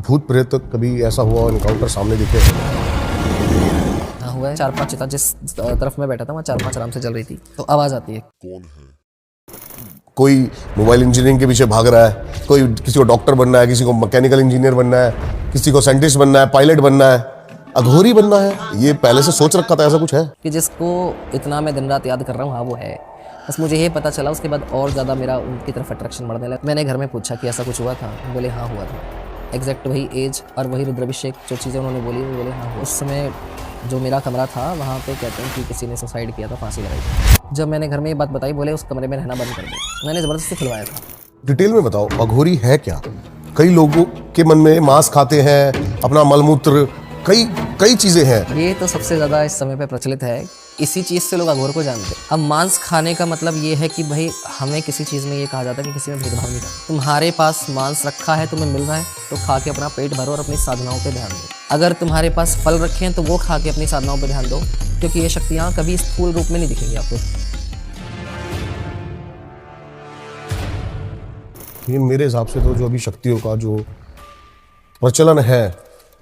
भूत प्रेत कभी ऐसा हुआ इनकाउंटर सामने दिखे? हाँ हुआ है। 4-5 चिता जिस तरफ मैं बैठा था वहाँ 4-5 आराम से जल रही थी, तो आवाज आती है। कोई मोबाइल इंजीनियरिंग के पीछे भाग रहा है, कोई किसी को डॉक्टर बनना है, किसी को मैकेनिकल इंजीनियर बनना है, किसी को साइंटिस्ट बनना है, पायलट बनना है, अघोरी बनना है। ये पहले से सोच रखा था ऐसा कुछ है? कि जिसको इतना मैं दिन रात याद कर रहा हूँ, हाँ वो है। बस मुझे ये पता चला उसके बाद और ज़्यादा मेरा उनकी तरफ अट्रैक्शन बढ़ने लगा। मैंने घर में पूछा कि ऐसा कुछ हुआ था, बोले हाँ हुआ था। एग्जैक्ट वही एज और वही रुद्राभिषेक जो चीज़ें उन्होंने बोली वो बोले हाँ हुआ। उस समय जो मेरा कमरा था वहाँ पे कहते हैं कि किसी ने सुसाइड किया था, फांसी लगाई थी। जब मैंने घर में ये बात बताई, बोले उस कमरे में रहना बंद कर दो। मैंने ज़बरदस्ती खुलवाया था। डिटेल में बताओ, अघोरी है क्या? कई लोगों के मन में मांस खाते हैं, अपना मलमूत्र, कई कई चीजें हैं। ये तो सबसे ज़्यादा इस समय पे प्रचलित है। इसी चीज़ से लोग अघोर को जानते हैं। अब मांस खाने का मतलब ये है कि भाई हमें किसी चीज़ में ये कहा जाता है कि किसी में भेदभाव नहीं करना। तुम्हारे पास मांस रखा है, तुम्हें मिल रहा है तो खा के अपना पेट भरो और अपनी साधनाओं पे ध्यान दो। अगर तुम्हारे पास फल रखे हैं तो वो खा के अपनी साधनाओं पे ध्यान दो, क्योंकि ये शक्तियाँ कभी स्थूल रूप में नहीं दिखेंगी आपको। लेकिन मेरे हिसाब से तो जो अभी शक्तियों का जो प्रचलन है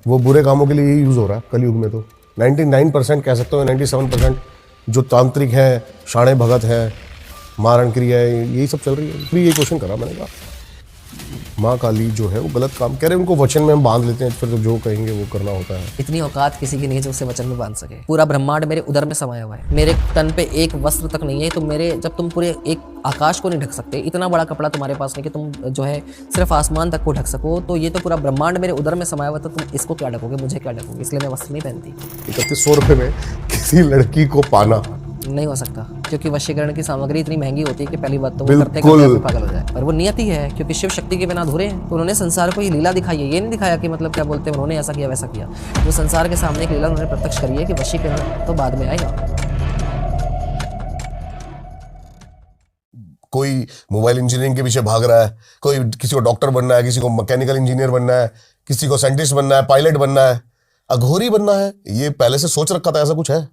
वो बुरे कामों के लिए ही यूज हो रहा है कलयुग में। तो 99% कह सकते हो, 97% जो तांत्रिक है, शाणे भगत है, मारण क्रिया है, यही सब चल रही है। फिर ये क्वेश्चन करा मैंने, कहा माँ काली जो है वो गलत काम कह रहे हैं, उनको वचन में हम बांध लेते हैं, फिर तो जो कहेंगे वो करना होता है। इतनी औकात किसी की नहीं है जो उसे वचन में बांध सके। पूरा ब्रह्मांड मेरे उदर में समाया हुआ है। मेरे तन पे एक वस्त्र तक नहीं है, तो मेरे जब तुम पूरे एक आकाश को नहीं ढक सकते, इतना बड़ा कपड़ा तुम्हारे पास नहीं कि तुम जो है सिर्फ आसमान तक को ढक सको, तो ये तो पूरा ब्रह्मांड मेरे उदर में समाया हुआ है, तो तुम इसको क्या ढकोगे, मुझे क्या ढकोगे? इसलिए मैं वस्त्र नहीं पहनती। 3100 रुपये में किसी लड़की को पाना नहीं हो सकता, क्योंकि वशीकरण की सामग्री इतनी महंगी होती है कि पहली बात तो वो करते बिल्कुल। करते पागल हो जाए। पर वो नियति है, क्योंकि शिव शक्ति के बिना अधूरे हैं। तो उन्होंने संसार को ये लीला दिखाई है, ये नहीं दिखाया कि मतलब क्या बोलते हैं उन्होंने ऐसा किया वैसा किया। वो संसार के सामने एक लीला उन्होंने प्रत्यक्ष करी है कि वशीकरण तो बाद में आएगा। कोई मोबाइल इंजीनियरिंग के पीछे भाग रहा है, कोई किसी को डॉक्टर बनना है, किसी को मैकेनिकल इंजीनियर बनना है, किसी को साइंटिस्ट बनना है, पायलट बनना है, अघोरी बनना है। ये पहले से सोच रखा था ऐसा कुछ है?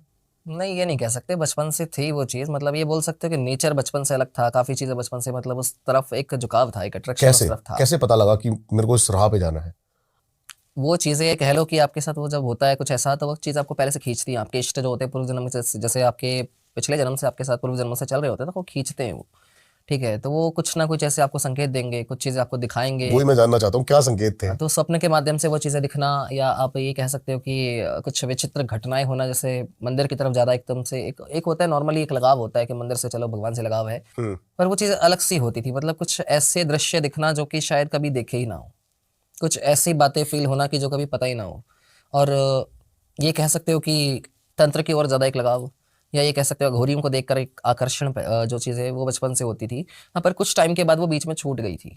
नहीं, ये नहीं कह सकते, बचपन से थी वो चीज़। मतलब ये बोल सकते हो कि नेचर बचपन से अलग था, काफ़ी चीज़ें बचपन से मतलब उस तरफ एक झुकाव था, एक अट्रैक्शन उस कैसे तरफ था। कैसे पता लगा कि मेरे को इस राह पे जाना है? वो चीज़ें कह लो कि आपके साथ वो जब होता है कुछ ऐसा, तो वो चीज़ आपको पहले से खींचती है। आपके इष्ट जो होते हैं पूर्व जन्म से, जैसे आपके पिछले जन्म से आपके साथ पूर्व जन्म से चल रहे होते हैं, तो वो खींचते हैं वो। ठीक है, तो वो कुछ ना कुछ ऐसे आपको संकेत देंगे, कुछ चीज़ें आपको दिखाएंगे। वही मैं जानना चाहता हूँ, क्या संकेत थे? तो स्वप्न के माध्यम से वो चीज़ें दिखना, या आप ये कह सकते हो कि कुछ विचित्र घटनाएं होना, जैसे मंदिर की तरफ ज़्यादा एकदम से एक होता है नॉर्मली, एक लगाव होता है कि मंदिर से चलो भगवान से लगाव है। पर वो चीज़ अलग सी होती थी। मतलब कुछ ऐसे दृश्य दिखना जो कि शायद कभी देखे ही ना हो, कुछ ऐसी बातें फील होना कि जो कभी पता ही ना हो। और ये कह सकते हो कि तंत्र की ओर ज़्यादा एक लगाव, या ये कह सकते हो घोड़ियों को देखकर एक आकर्षण जो चीज़ है वो बचपन से होती थी। हाँ, पर कुछ टाइम के बाद वो बीच में छूट गई थी।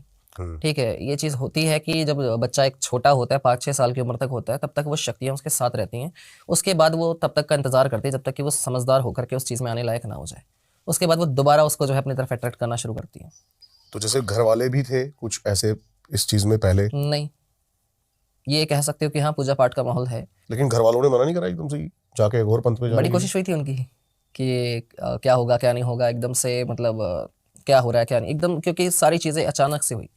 ठीक है, ये चीज़ होती है कि जब बच्चा एक छोटा होता है, 5-6 साल की उम्र तक होता है, तब तक वो शक्तियाँ उसके साथ रहती हैं। उसके बाद वो तब तक का इंतज़ार करती है जब तक कि वो समझदार होकर के उस चीज़ में आने लायक ना हो जाए। उसके बाद वो दोबारा उसको जो है अपनी तरफ अट्रैक्ट करना शुरू करती है। तो जैसे घर वाले भी थे कुछ ऐसे इस चीज में पहले? नहीं, ये कह सकते हो कि हाँ पूजा पाठ का माहौल है। लेकिन घर वालों ने मना नहीं करा एकदम से ही जाके अघोर पंथ पे जाने बड़ी की? कोशिश हुई थी उनकी कि क्या होगा क्या नहीं होगा, एकदम से मतलब क्या हो रहा है क्या नहीं, एकदम, क्योंकि सारी चीज़ें अचानक से हुई।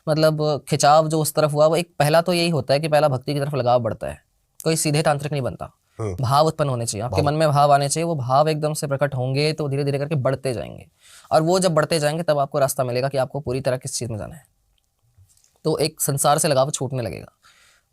मतलब खिंचाव जो उस तरफ हुआ, वो एक पहला तो यही होता है कि पहला भक्ति की तरफ लगाव बढ़ता है। कोई सीधे तांत्रिक नहीं बनता, भाव उत्पन्न होने चाहिए, आपके मन में भाव आने चाहिए। वो भाव एकदम से प्रकट होंगे तो धीरे धीरे करके बढ़ते जाएंगे, और वो जब बढ़ते जाएंगे तब आपको रास्ता मिलेगा कि आपको पूरी तरह किस चीज़ में जाना है। तो एक संसार से लगाव छूटने लगेगा।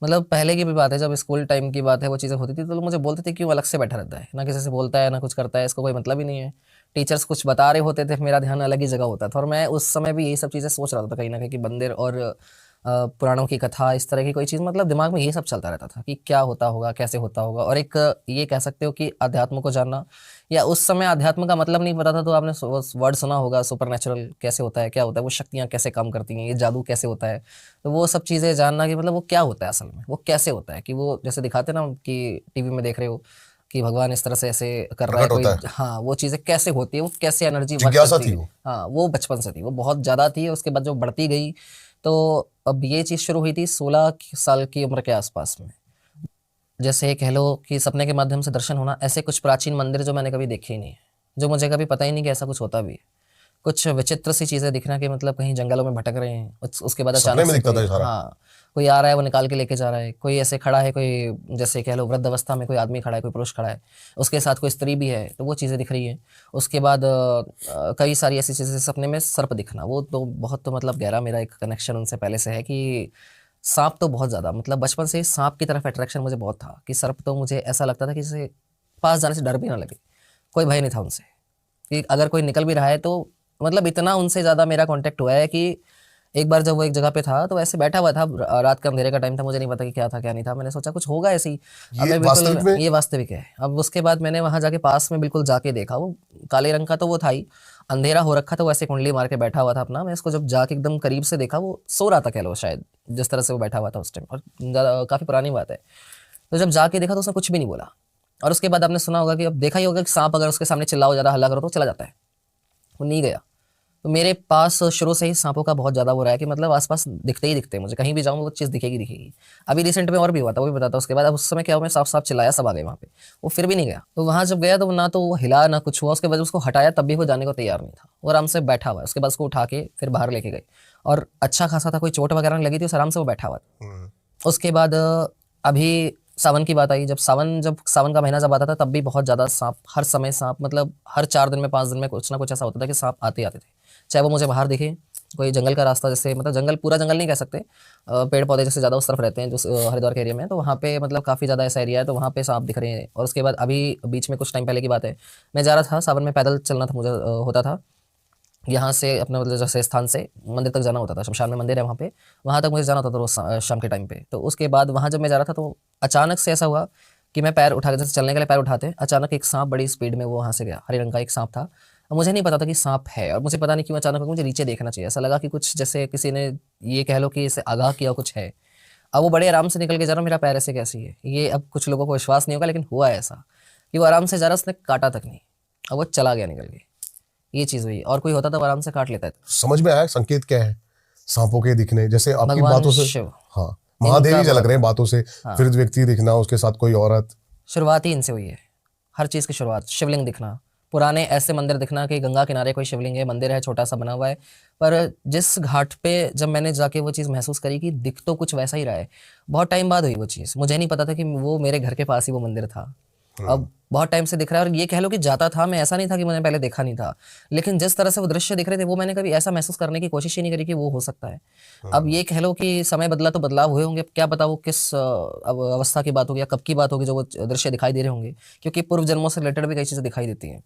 मतलब पहले की भी बात है, जब स्कूल टाइम की बात है, वो चीज़ें होती थी तो लोग मुझे बोलते थे क्यों अलग से बैठा रहता है, ना किसी से बोलता है ना कुछ करता है, इसको कोई मतलब ही नहीं है। टीचर्स कुछ बता रहे होते थे, मेरा ध्यान अलग ही जगह होता था। और मैं उस समय भी यही सब चीज़ें सोच रहा था कहीं ना कहीं कि मंदिर और पुराणों की कथा, इस तरह की कोई चीज़, मतलब दिमाग में यही सब चलता रहता था कि क्या होता होगा, कैसे होता होगा। और एक ये कह सकते हो कि अध्यात्म को जानना, या उस समय अध्यात्म का मतलब नहीं पता था, तो आपने वर्ड सुना होगा सुपर नेचुरल कैसे होता है, क्या होता है, वो शक्तियाँ कैसे काम करती हैं, ये जादू कैसे होता है। तो वो सब चीज़ें जानना कि मतलब वो क्या होता है असल में, वो कैसे होता है, कि वो जैसे दिखाते ना कि टीवी में देख रहे हो कि भगवान इस तरह से ऐसे कर रहा है प्रकट कोई, होता है। हाँ वो चीज़ें कैसे होती है, वो कैसे एनर्जी वर्क जिज्ञासा करती थी है। वो। हाँ, वो बचपन से थी, वो बहुत ज़्यादा थी। उसके बाद जो बढ़ती गई, तो अब ये चीज़ शुरू हुई थी 16 साल की उम्र के आसपास में। जैसे कह लो कि सपने के माध्यम से दर्शन होना, ऐसे कुछ प्राचीन मंदिर जो मैंने कभी देखे ही नहीं है, जो मुझे कभी पता ही नहीं कि ऐसा कुछ होता भी है। कुछ विचित्र सी चीज़ें दिखना कि मतलब कहीं जंगलों में भटक रहे हैं, उसके बाद सपने अचानक में से दिखता था कोई, ये सारा? हाँ, कोई आ रहा है वो निकाल के लेके जा रहा है, कोई ऐसे खड़ा है, कोई जैसे कह लो वृद्ध अवस्था में कोई आदमी खड़ा है, कोई पुरुष खड़ा है, उसके साथ कोई स्त्री भी है, तो वो चीज़ें दिख रही हैं। उसके बाद कई सारी ऐसी चीज़ें, सपने में सर्प दिखना, वो तो बहुत तो मतलब गहरा मेरा एक कनेक्शन उनसे पहले से है कि सांप तो बहुत ज़्यादा, मतलब बचपन से ही सांप की तरफ अट्रैक्शन मुझे बहुत था कि सर्प तो मुझे ऐसा लगता था कि जैसे पास जाने से डर भी ना लगे, कोई भय नहीं था उनसे, कि अगर कोई निकल भी रहा है तो मतलब इतना उनसे ज़्यादा मेरा कांटेक्ट हुआ है कि एक बार जब वो एक जगह पे था तो ऐसे बैठा हुआ था, रात का अंधेरे का टाइम था, मुझे नहीं पता कि क्या था क्या नहीं था, मैंने सोचा कुछ होगा ऐसे ही। अब ये मैं वास्तविक बिल्कुल, में? ये वास्तविक है। अब उसके बाद मैंने वहाँ जाके पास में बिल्कुल जाके देखा, वो काले रंग का तो वो था ही, अंधेरा हो रखा था, वो ऐसे कुंडली मार के बैठा हुआ था अपना। मैं इसको जब जाके एकदम करीब से देखा, वो सो रहा था कह लो शायद, जिस तरह से वो बैठा हुआ था उस टाइम, और काफ़ी पुरानी बात है। तो जब जाके देखा तो उसने कुछ भी नहीं बोला। और उसके बाद आपने सुना होगा कि, अब देखा ही होगा कि सांप अगर उसके सामने चिल्लाओ, ज़्यादा हल्ला करो तो चला जाता है, वो नहीं गया। तो मेरे पास शुरू से ही सांपों का बहुत ज़्यादा वो रहा है कि मतलब आसपास दिखते ही दिखते हैं मुझे, कहीं भी जाऊँ वो चीज़ दिखेगी दिखेगी। अभी रिसेंट में और भी हुआ था, वो भी बताता हूँ उसके बाद। अब उस समय क्या हुआ, मैं साफ साफ चिल्लाया, सब आ गए वहाँ पे, वो फिर भी नहीं गया। तो वहाँ जब गया तो ना तो वो हिला ना कुछ हुआ, उसके बाद उसको हटाया तब भी वो जाने को तैयार नहीं था, वो आराम से बैठा हुआ है। उसके बाद उसको उठा के फिर बाहर लेके गए, और अच्छा खासा था, कोई चोट वगैरह नहीं लगी थी, उस आराम से वो बैठा हुआ था। उसके बाद अभी सावन की बात आई, जब सावन का महीना जब आता था तब भी बहुत ज़्यादा सांप, हर समय सांप, मतलब हर 4 दिन में 5 दिन में कुछ ना कुछ ऐसा होता था कि सांप आते आते थे। चाहे वो मुझे बाहर दिखे, कोई जंगल का रास्ता, जैसे मतलब जंगल, पूरा जंगल नहीं कह सकते, पेड़ पौधे जैसे ज़्यादा उस तरफ रहते हैं, जो हरिद्वार के एरिया में, तो वहाँ पे मतलब काफ़ी ज़्यादा ऐसा एरिया है, तो वहाँ पे सांप दिख रहे हैं। और उसके बाद अभी बीच में कुछ टाइम पहले की बात है, मैं जा रहा था सावन में, पैदल चलना था मुझे, होता था यहाँ से अपने मतलब जैसे स्थान से मंदिर तक जाना होता था, शमशान में मंदिर है वहाँ पे, वहाँ तक मुझे जाना होता था रोज शाम के टाइम पे। तो उसके बाद वहाँ जब मैं जा रहा था तो अचानक से ऐसा हुआ कि मैं पैर उठा के, जैसे चलने के लिए पैर उठाते, अचानक एक सांप बड़ी स्पीड में वो वहाँ से गया, हरे रंग का एक सांप था। अब मुझे नहीं पता था कि सांप है, और मुझे पता नहीं क्यों अचानक मुझे नीचे देखना चाहिए, ऐसा लगा कि कुछ जैसे किसी ने, ये कह लो कि इसे आगाह किया कुछ है। अब वो बड़े आराम से निकल के जा रहा, मेरा पैर ऐसे कैसी है ये, अब कुछ लोगों को विश्वास नहीं होगा लेकिन हुआ ऐसा कि वो आराम से जा रहा, उसने काटा तक नहीं, अब वो चला गया निकल के। ये चीज़ हुई, और कोई होता तो आराम से काट लेता है। समझ में आया संकेत क्या है सांपों के दिखने, जैसे आपकी भगवान बातों से? शिव, हाँ, महादेव इनका ही झलक बहुत, रहे हैं बातों से। हाँ, फिर व्यक्ति दिखना, उसके साथ कोई औरत। शुरुआत ही इनसे हुई है, हर चीज़ की शुरुआत। शिवलिंग दिखना, पुराने ऐसे मंदिर दिखना कि गंगा किनारे कोई शिवलिंग है, मंदिर है, छोटा सा बना हुआ है, पर जिस घाट पे जब मैंने जाके वो चीज़ महसूस करी कि दिख तो कुछ वैसा ही रहा है, बहुत टाइम बाद हुई वो चीज़। मुझे नहीं पता था कि वो मेरे घर के पास ही वो मंदिर था। अब बहुत टाइम से दिख रहा है, और ये कह लो कि जाता था मैं, ऐसा नहीं था कि मैंने पहले देखा नहीं था, लेकिन जिस तरह से वो दृश्य दिख रहे थे वो मैंने कभी ऐसा महसूस करने की कोशिश ही नहीं करी कि वो हो सकता है। अब ये कह लो कि समय बदला तो बदलाव हुए होंगे, अब क्या पता वो किस अवस्था की बात होगी या कब की बात होगी जो वो दृश्य दिखाई दे रहे होंगे, क्योंकि पूर्व जन्मों से रिलेटेड भी कई चीज़ें दिखाई देती हैं।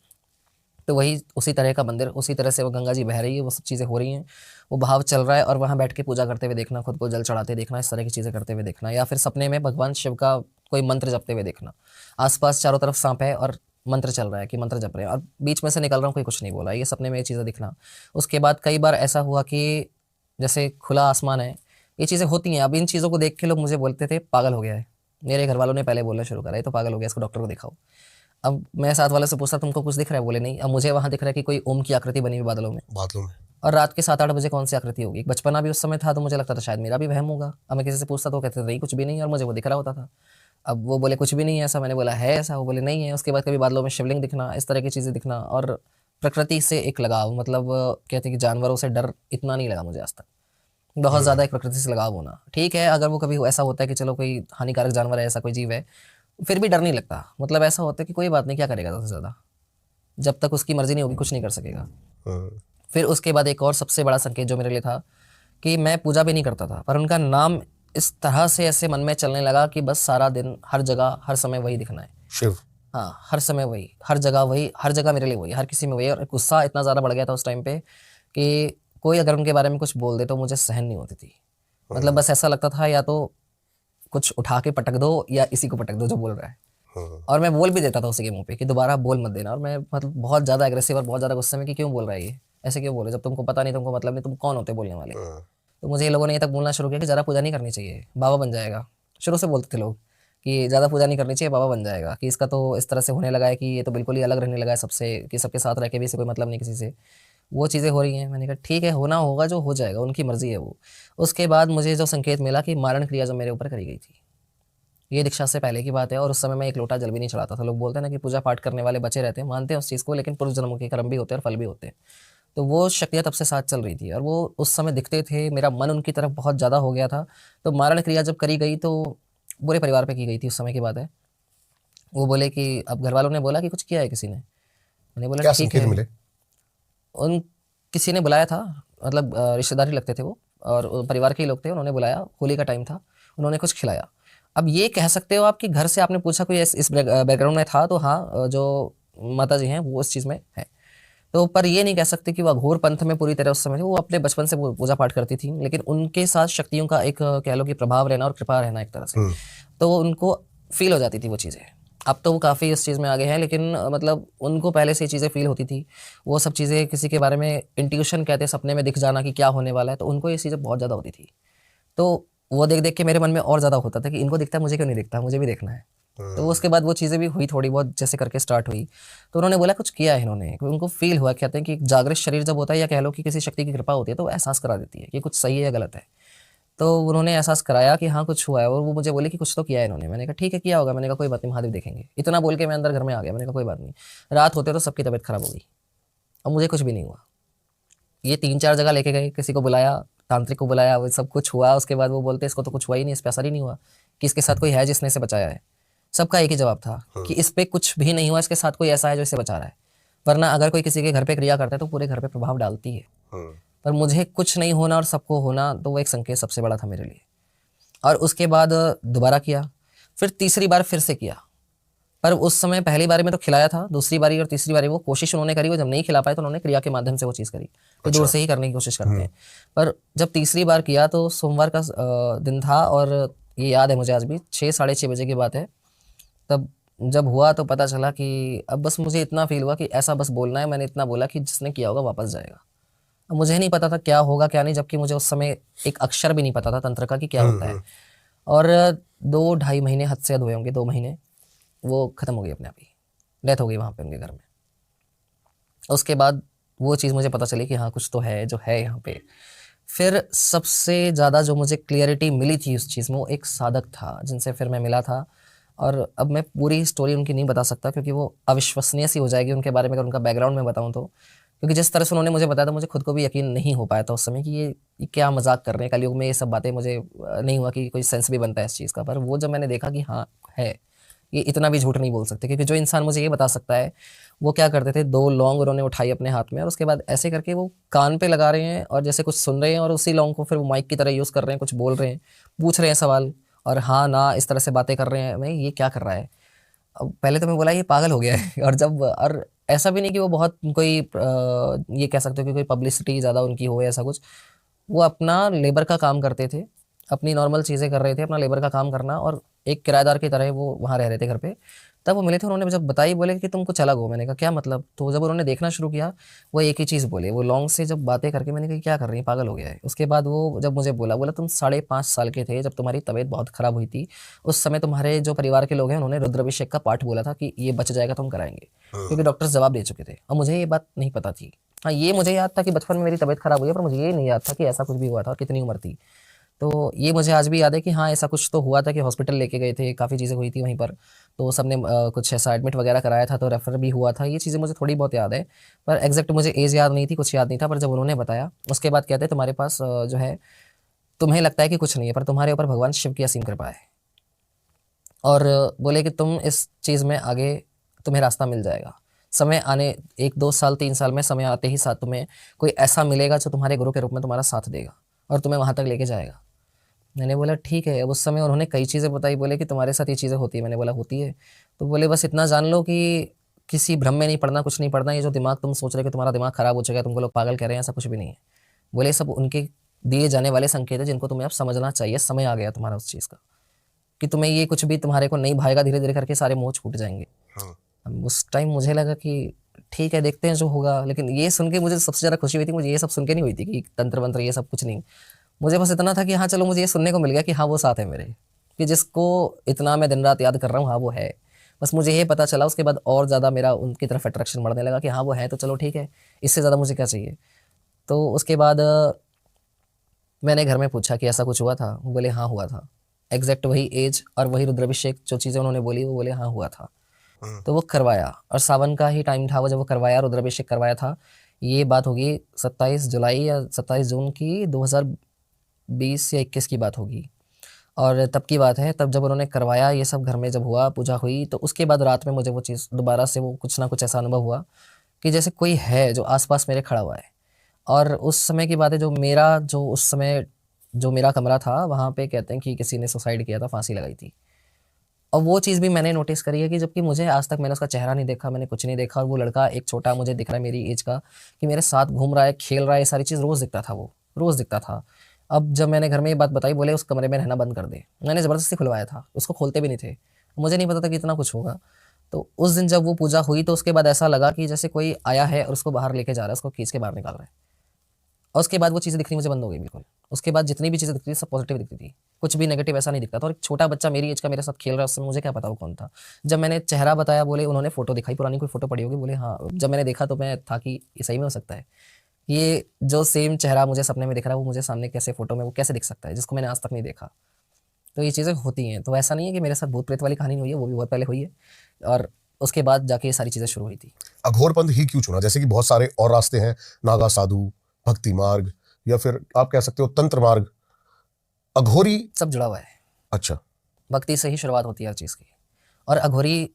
तो वही उसी तरह का मंदिर, उसी तरह से वो गंगा जी बह रही है, वो सब चीज़ें हो रही हैं, वो बहाव चल रहा है, और वहाँ बैठ के पूजा करते हुए देखना, खुद को जल चढ़ाते देखना, इस तरह की चीज़ें करते हुए देखना, या फिर सपने में भगवान शिव का कोई मंत्र जपते हुए देखना। आसपास चारों तरफ सांप है और मंत्र चल रहा है कि मंत्र जप रहे हैं, और बीच में से निकल रहा हूँ, कोई कुछ नहीं बोला, ये सपने में ये चीज़ें दिखना। उसके बाद कई बार ऐसा हुआ कि जैसे खुला आसमान है, ये चीज़ें होती हैं। अब इन चीज़ों को देख के लोग मुझे बोलते थे पागल हो गया है, मेरे घर वालों ने पहले बोलना शुरू करा, ये तो पागल हो गया, इसको डॉक्टर को दिखाओ। अब मैं साथ वाले से पूछता तुमको कुछ दिख रहा है, बोले नहीं। अब मुझे वहाँ दिख रहा है कि कोई ओम की आकृति बनी हुई बादलों में, बादलों में? और रात के 7-8 बजे कौन सी आकृति होगी। एक बचपना भी उस समय था तो मुझे लगता था शायद मेरा भी वहम होगा। अब मैं किसी से पूछता तो वो कहते थे नहीं कुछ भी नहीं, और मुझे वो दिख रहा होता था। अब वो बोले कुछ भी नहीं है ऐसा, मैंने बोला है ऐसा, वो बोले नहीं है। उसके बाद कभी बादलों में शिवलिंग दिखना, इस तरह की चीज़ें दिखना, और प्रकृति से एक लगाव, मतलब कहते हैं कि जानवरों से डर इतना नहीं लगा मुझे आज तक। बहुत ज़्यादा एक प्रकृति से लगाव होना, ठीक है, अगर वो कभी ऐसा होता है कि चलो कोई हानिकारक जानवर है, ऐसा कोई जीव है, फिर भी डर नहीं लगता। मतलब ऐसा होता है कि कोई बात नहीं, क्या करेगा ज़्यादा से ज़्यादा, जब तक उसकी मर्जी नहीं होगी कुछ नहीं कर सकेगा। फिर उसके बाद एक और सबसे बड़ा संकेत जो मेरे लिए था कि मैं पूजा भी नहीं करता था, पर उनका नाम इस तरह से ऐसे मन में चलने लगा कि बस सारा दिन हर जगह हर समय वही दिखना है। शिव? हाँ, हर समय वही, हर जगह वही, हर जगह मेरे लिए वही, हर किसी में वही। और गुस्सा इतना ज़्यादा बढ़ गया था उस टाइम पे कि कोई अगर उनके बारे में कुछ बोल दे तो मुझे सहन नहीं होती थी। मतलब बस ऐसा लगता था या तो कुछ उठा के पटक दो या इसी को पटक दो जो बोल रहा है। और मैं बोल भी देता था उसी के मुंह पे कि दोबारा बोल मत देना। और मैं मतलब बहुत ज़्यादा एग्रेसिव और बहुत ज़्यादा गुस्से में कि क्यों बोल रहा है ये, ऐसे क्यों बोले, जब तुमको पता नहीं, तुमको मतलब नहीं, तुम कौन होते बोलने वाले। तो मुझे ये लोगों ने ये तक बोलना शुरू किया कि ज़्यादा पूजा नहीं करनी चाहिए, बाबा बन जाएगा। शुरू से बोलते थे लोग कि ज़्यादा पूजा नहीं करनी चाहिए, बाबा बन जाएगा, कि इसका तो इस तरह से होने लगा है कि ये तो बिल्कुल ही अलग रहने लगा है सबसे, कि सबके साथ रह के भी इसे कोई मतलब नहीं किसी से, वो चीज़ें हो रही हैं। मैंने कहा ठीक है, होना होगा, जो हो जाएगा, उनकी मर्ज़ी है वो। उसके बाद मुझे जो संकेत मिला कि मारण क्रिया जब मेरे ऊपर करी गई थी, ये दीक्षा से पहले की बात है, और उस समय मैं एक लोटा जल भी नहीं चढ़ाता था। लोग बोलते हैं ना कि पूजा पाठ करने वाले बचे रहते हैं, मानते हैं उस चीज़ को, लेकिन पूर्व जन्मों के कर्म भी होते हैं और फल भी होते हैं। तो वो शक्तियाँ तब से साथ चल रही थी और वो उस समय दिखते थे। मेरा मन उनकी तरफ बहुत ज़्यादा हो गया था। तो मारण क्रिया जब करी गई तो पूरे परिवार पे की गई थी, उस समय की बात है। वो बोले कि अब घर वालों ने बोला कि कुछ किया है किसी ने। मैंने बोला क्या ठीक संकेत है। मिले? उन किसी ने बुलाया था, मतलब रिश्तेदार ही लगते थे वो और परिवार के ही लोग थे। उन्होंने बुलाया, होली का टाइम था, उन्होंने कुछ खिलाया। अब ये कह सकते हो आप कि घर से आपने पूछा कोई इस बैकग्राउंड में था तो हाँ, जो माता जी हैं वो इस चीज़ में है। तो पर ये नहीं कह सकते कि वो अघोर पंथ में पूरी तरह उस समय थी। वो अपने बचपन से वो पूजा पाठ करती थी, लेकिन उनके साथ शक्तियों का एक कह लो कि प्रभाव रहना और कृपा रहना एक तरह से, तो उनको फील हो जाती थी वो चीज़ें। अब तो वो काफ़ी इस चीज़ में आगे हैं, लेकिन मतलब उनको पहले से ये चीज़ें फील होती थी। वो सब चीज़ें किसी के बारे में इंट्यूशन कहते हैं, सपने में दिख जाना कि क्या होने वाला है, तो उनको ये चीज़ें बहुत ज़्यादा होती थी। तो वो देख देख के मेरे मन में और ज़्यादा होता था कि इनको दिखता है, मुझे क्यों नहीं दिखता, मुझे भी देखना है। तो उसके बाद वो चीज़ें भी हुई थोड़ी बहुत, जैसे करके स्टार्ट हुई। तो उन्होंने बोला कुछ किया है इन्होंने, क्योंकि उनको फील हुआ। कहते हैं कि जागृत शरीर जब होता है या कह लो कि किसी शक्ति की कृपा होती है तो वो एहसास करा देती है कि कुछ सही है या गलत है। तो उन्होंने एहसास कराया कि हाँ कुछ हुआ है, और वो मुझे बोले कि कुछ तो किया है इन्होंने। मैंने कहा ठीक है, किया होगा। मैंने कहा कोई बात नहीं, महादेव देखेंगे। इतना बोल के मैं अंदर घर में आ गया। मैंने कहा कोई बात नहीं। रात होते तो सबकी तबीयत खराब हो गई और मुझे कुछ भी नहीं हुआ। ये 3-4 जगह लेके गए, किसी को बुलाया, तांत्रिक को बुलाया, वो सब कुछ हुआ। उसके बाद वो बोलते इसको तो कुछ हुआ ही नहीं, इस पे असर ही नहीं हुआ, कि इसके साथ कोई है जिसने इसे बचाया है। सबका एक ही जवाब था कि इस पे कुछ भी नहीं हुआ, इसके साथ कोई ऐसा है जो इसे बचा रहा है। वरना अगर कोई किसी के घर पे क्रिया करता है तो पूरे घर पे प्रभाव डालती है। पर मुझे कुछ नहीं होना और सबको होना, तो वो एक संकेत सबसे बड़ा था मेरे लिए। और उसके बाद दोबारा किया, फिर तीसरी बार फिर से किया। पर उस समय पहली बारी में तो खिलाया था, दूसरी बारी और तीसरी बारी वो कोशिश उन्होंने करी। वो जब नहीं खिला पाए तो उन्होंने क्रिया के माध्यम से वो चीज़ करी, कि दूर से ही करने की कोशिश करते हैं। पर जब तीसरी बार किया तो सोमवार का दिन था, और ये याद है मुझे आज भी, 6-6:30 बजे की बात है। तब जब हुआ तो पता चला कि अब बस मुझे इतना फील हुआ कि ऐसा बस बोलना है। मैंने इतना बोला कि जिसने किया होगा वापस जाएगा। अब मुझे नहीं पता था क्या होगा क्या नहीं, जबकि मुझे उस समय एक अक्षर भी नहीं पता था तंत्र का कि क्या होता है। और 2-2.5 महीने हद से हद हुए होंगे, 2 महीने, वो ख़त्म हो गई अपने आप ही। डेथ हो गई वहाँ पे उनके घर में। उसके बाद वो चीज़ मुझे पता चली कि हाँ कुछ तो है जो है यहाँ पे। फिर सबसे ज़्यादा जो मुझे क्लियरिटी मिली थी उस चीज़ में, वो एक साधक था जिनसे फिर मैं मिला था। और अब मैं पूरी स्टोरी उनकी नहीं बता सकता, क्योंकि वो अविश्वसनीय सी हो जाएगी उनके बारे में अगर उनका बैकग्राउंड मैं बताऊँ तो। क्योंकि जिस तरह से उन्होंने मुझे बताया था, मुझे खुद को भी यकीन नहीं हो पाया था उस समय कि ये क्या मजाक कर रहे हैं कलयुग में। ये सब बातें मुझे नहीं हुआ कि कोई सेंस भी बनता है इस चीज़ का। पर वो जब मैंने देखा कि हाँ है, ये इतना भी झूठ नहीं बोल सकते, क्योंकि जो इंसान मुझे ये बता सकता है, वो क्या करते थे, 2 लौंग उन्होंने उठाई अपने हाथ में और उसके बाद ऐसे करके वो कान पे लगा रहे हैं और जैसे कुछ सुन रहे हैं, और उसी लौंग को फिर वो माइक की तरह यूज़ कर रहे हैं, कुछ बोल रहे हैं, पूछ रहे हैं सवाल, और हाँ ना इस तरह से बातें कर रहे हैं। मैं ये क्या कर रहा है। अब पहले तो मैं बोला ये पागल हो गया है। और ऐसा भी नहीं कि वो बहुत कोई ये कह सकते हो कि कोई पब्लिसिटी ज़्यादा उनकी हो या ऐसा कुछ। वो अपना लेबर का काम करते थे, अपनी नॉर्मल चीज़ें कर रहे थे, अपना लेबर का काम करना, और एक किराएदार की तरह वो वहाँ रह रहे थे घर पे। तब वो मिले थे, उन्होंने जब बताई, बोले कि तुम कुछ अलग हो। मैंने कहा क्या मतलब। तो जब उन्होंने देखना शुरू किया, वो एक ही चीज़ बोले, वो लॉन्ग से जब बातें करके, मैंने कहा क्या कर रही है, पागल हो गया है। उसके बाद वो जब मुझे बोला तुम 5.5 साल के थे जब तुम्हारी तबीयत बहुत ख़राब हुई थी। उस समय तुम्हारे जो परिवार के लोग हैं उन्होंने रुद्राभिषेक का पाठ बोला था कि ये बच जाएगा तो हम कराएंगे, क्योंकि डॉक्टर्स जवाब दे चुके थे। और मुझे ये बात नहीं पता थी। हाँ ये मुझे याद था कि बचपन में मेरी तबीयत ख़राब हुई है, पर मुझे ये नहीं याद था कि ऐसा कुछ भी हुआ था और कितनी उम्र थी। तो ये मुझे आज भी याद है कि हाँ ऐसा कुछ तो हुआ था कि हॉस्पिटल लेके गए थे, काफ़ी चीज़ें हुई थी वहीं पर। तो सबने कुछ ऐसा एडमिट वगैरह कराया था, तो रेफ़र भी हुआ था। ये चीज़ें मुझे थोड़ी बहुत याद है, पर एग्जैक्ट मुझे एज याद नहीं थी, कुछ याद नहीं था। पर जब उन्होंने बताया उसके बाद कहते तुम्हारे पास जो है, तुम्हें लगता है कि कुछ नहीं है, पर तुम्हारे ऊपर भगवान शिव की असीम कृपा है। और बोले कि तुम इस चीज़ में आगे तुम्हें रास्ता मिल जाएगा। समय आने 1-2 साल 3 साल में, समय आते ही साथ तुम्हें कोई ऐसा मिलेगा जो तुम्हारे गुरु के रूप में तुम्हारा साथ देगा और तुम्हें वहाँ तक लेके जाएगा। मैंने बोला ठीक है। अब उस समय उन्होंने कई चीज़ें बताई, बोले कि तुम्हारे साथ ये चीज़ें होती है। मैंने बोला होती है। तो बोले बस इतना जान लो कि किसी भ्रम में नहीं पड़ना, कुछ नहीं पड़ना। ये जो दिमाग तुम सोच रहे कि तुम्हारा दिमाग खराब हो चुका है, तुमको लोग पागल कह रहे हैं, ऐसा कुछ भी नहीं है। बोले सब उनके दिए जाने वाले संकेत है जिनको तुम्हें अब समझना चाहिए। समय आ गया तुम्हारा उस चीज़ का, कि तुम्हें ये कुछ भी तुम्हारे को नहीं भाएगा, धीरे धीरे करके सारे मोह छूट जाएंगे। अब उस टाइम मुझे लगा कि ठीक है देखते हैं जो होगा। लेकिन ये सुन के मुझे सबसे ज़्यादा खुशी हुई थी, मुझे ये सब सुन के नहीं हुई थी कि तंत्र वंत्र ये सब कुछ नहीं। मुझे बस इतना था कि हाँ चलो, मुझे ये सुनने को मिल गया कि हाँ वो साथ है मेरे, कि जिसको इतना मैं दिन रात याद कर रहा हूँ, हाँ वो है। बस मुझे ये पता चला। उसके बाद और ज़्यादा मेरा उनकी तरफ अट्रैक्शन बढ़ने लगा कि हाँ वो है तो चलो ठीक है, इससे ज़्यादा मुझे क्या चाहिए। तो उसके बाद मैंने घर में पूछा कि ऐसा कुछ हुआ था। वो बोले हाँ हुआ था। एग्जैक्ट वही एज और वही रुद्राभिषेक जो चीज़ें उन्होंने बोली, वो बोले हाँ हुआ था। तो वो करवाया, और सावन का ही टाइम था वो जब वो करवाया, रुद्राभिषेक करवाया था। ये बात होगी 27 जुलाई या 27 जून की 2020 या 21 की बात होगी। और तब की बात है, तब जब उन्होंने करवाया ये सब, घर में जब हुआ, पूजा हुई, तो उसके बाद रात में मुझे वो चीज़ दोबारा से वो कुछ ना कुछ ऐसा अनुभव हुआ कि जैसे कोई है जो आसपास मेरे खड़ा हुआ है। और उस समय की बात है, जो उस समय जो मेरा कमरा था, वहाँ पे कहते हैं कि किसी ने सुसाइड किया था, फांसी लगाई थी। और वो चीज़ भी मैंने नोटिस करी है कि जबकि मुझे आज तक मैंने उसका चेहरा नहीं देखा, मैंने कुछ नहीं देखा, और वो लड़का एक छोटा मुझे दिख रहा है मेरी एज का, कि मेरे साथ घूम रहा है, खेल रहा है, ये सारी चीज़ रोज़ दिखता था, वो रोज़ दिखता था। अब जब मैंने घर में ये बात बताई, बोले उस कमरे में रहना बंद कर दे। मैंने ज़बरदस्ती खुलवाया था, उसको खोलते भी नहीं थे, मुझे नहीं पता था कि इतना कुछ होगा। तो उस दिन जब वो पूजा हुई, तो उसके बाद ऐसा लगा कि जैसे कोई आया है और उसको बाहर लेके जा रहा है, उसको खींच के बाहर निकाल रहा है। और उसके बाद वो चीज़ें दिखनी मुझे बंद हो गई बिल्कुल। उसके बाद जितनी भी चीज़ें दिखती थी सब पॉजिटिव दिखती थी, कुछ भी नेगेटिव ऐसा नहीं दिखता था। और एक छोटा बच्चा मेरी एज का मेरे साथ खेल रहा है, उस समय मुझे क्या पता वो कौन था। जब मैंने चेहरा बताया, बोले उन्होंने फोटो दिखाई, पुरानी कोई फोटो पड़ी होगी, बोले हाँ। जब मैंने देखा तो मैं था कि ये सही में हो सकता है, ये जो सेम चेहरा मुझे सपने में दिख रहा है वो मुझे सामने कैसे फोटो में वो कैसे दिख सकता है, जिसको मैंने आज तक नहीं देखा। तो ये चीज़ें होती हैं। तो ऐसा नहीं है कि मेरे साथ भूत प्रेत वाली कहानी नहीं हुई है, वो भी बहुत पहले हुई है, और उसके बाद जाके ये सारी चीज़ें शुरू हुई थी। अघोर पंथ ही क्यों चुना? जैसे कि बहुत सारे और रास्ते हैं, नागा साधु, भक्ति मार्ग, या फिर आप कह सकते हो तंत्र मार्ग, अघोरी। सब जुड़ा हुआ है, अच्छा। भक्ति से ही शुरुआत होती है हर चीज़ की। और अघोरी,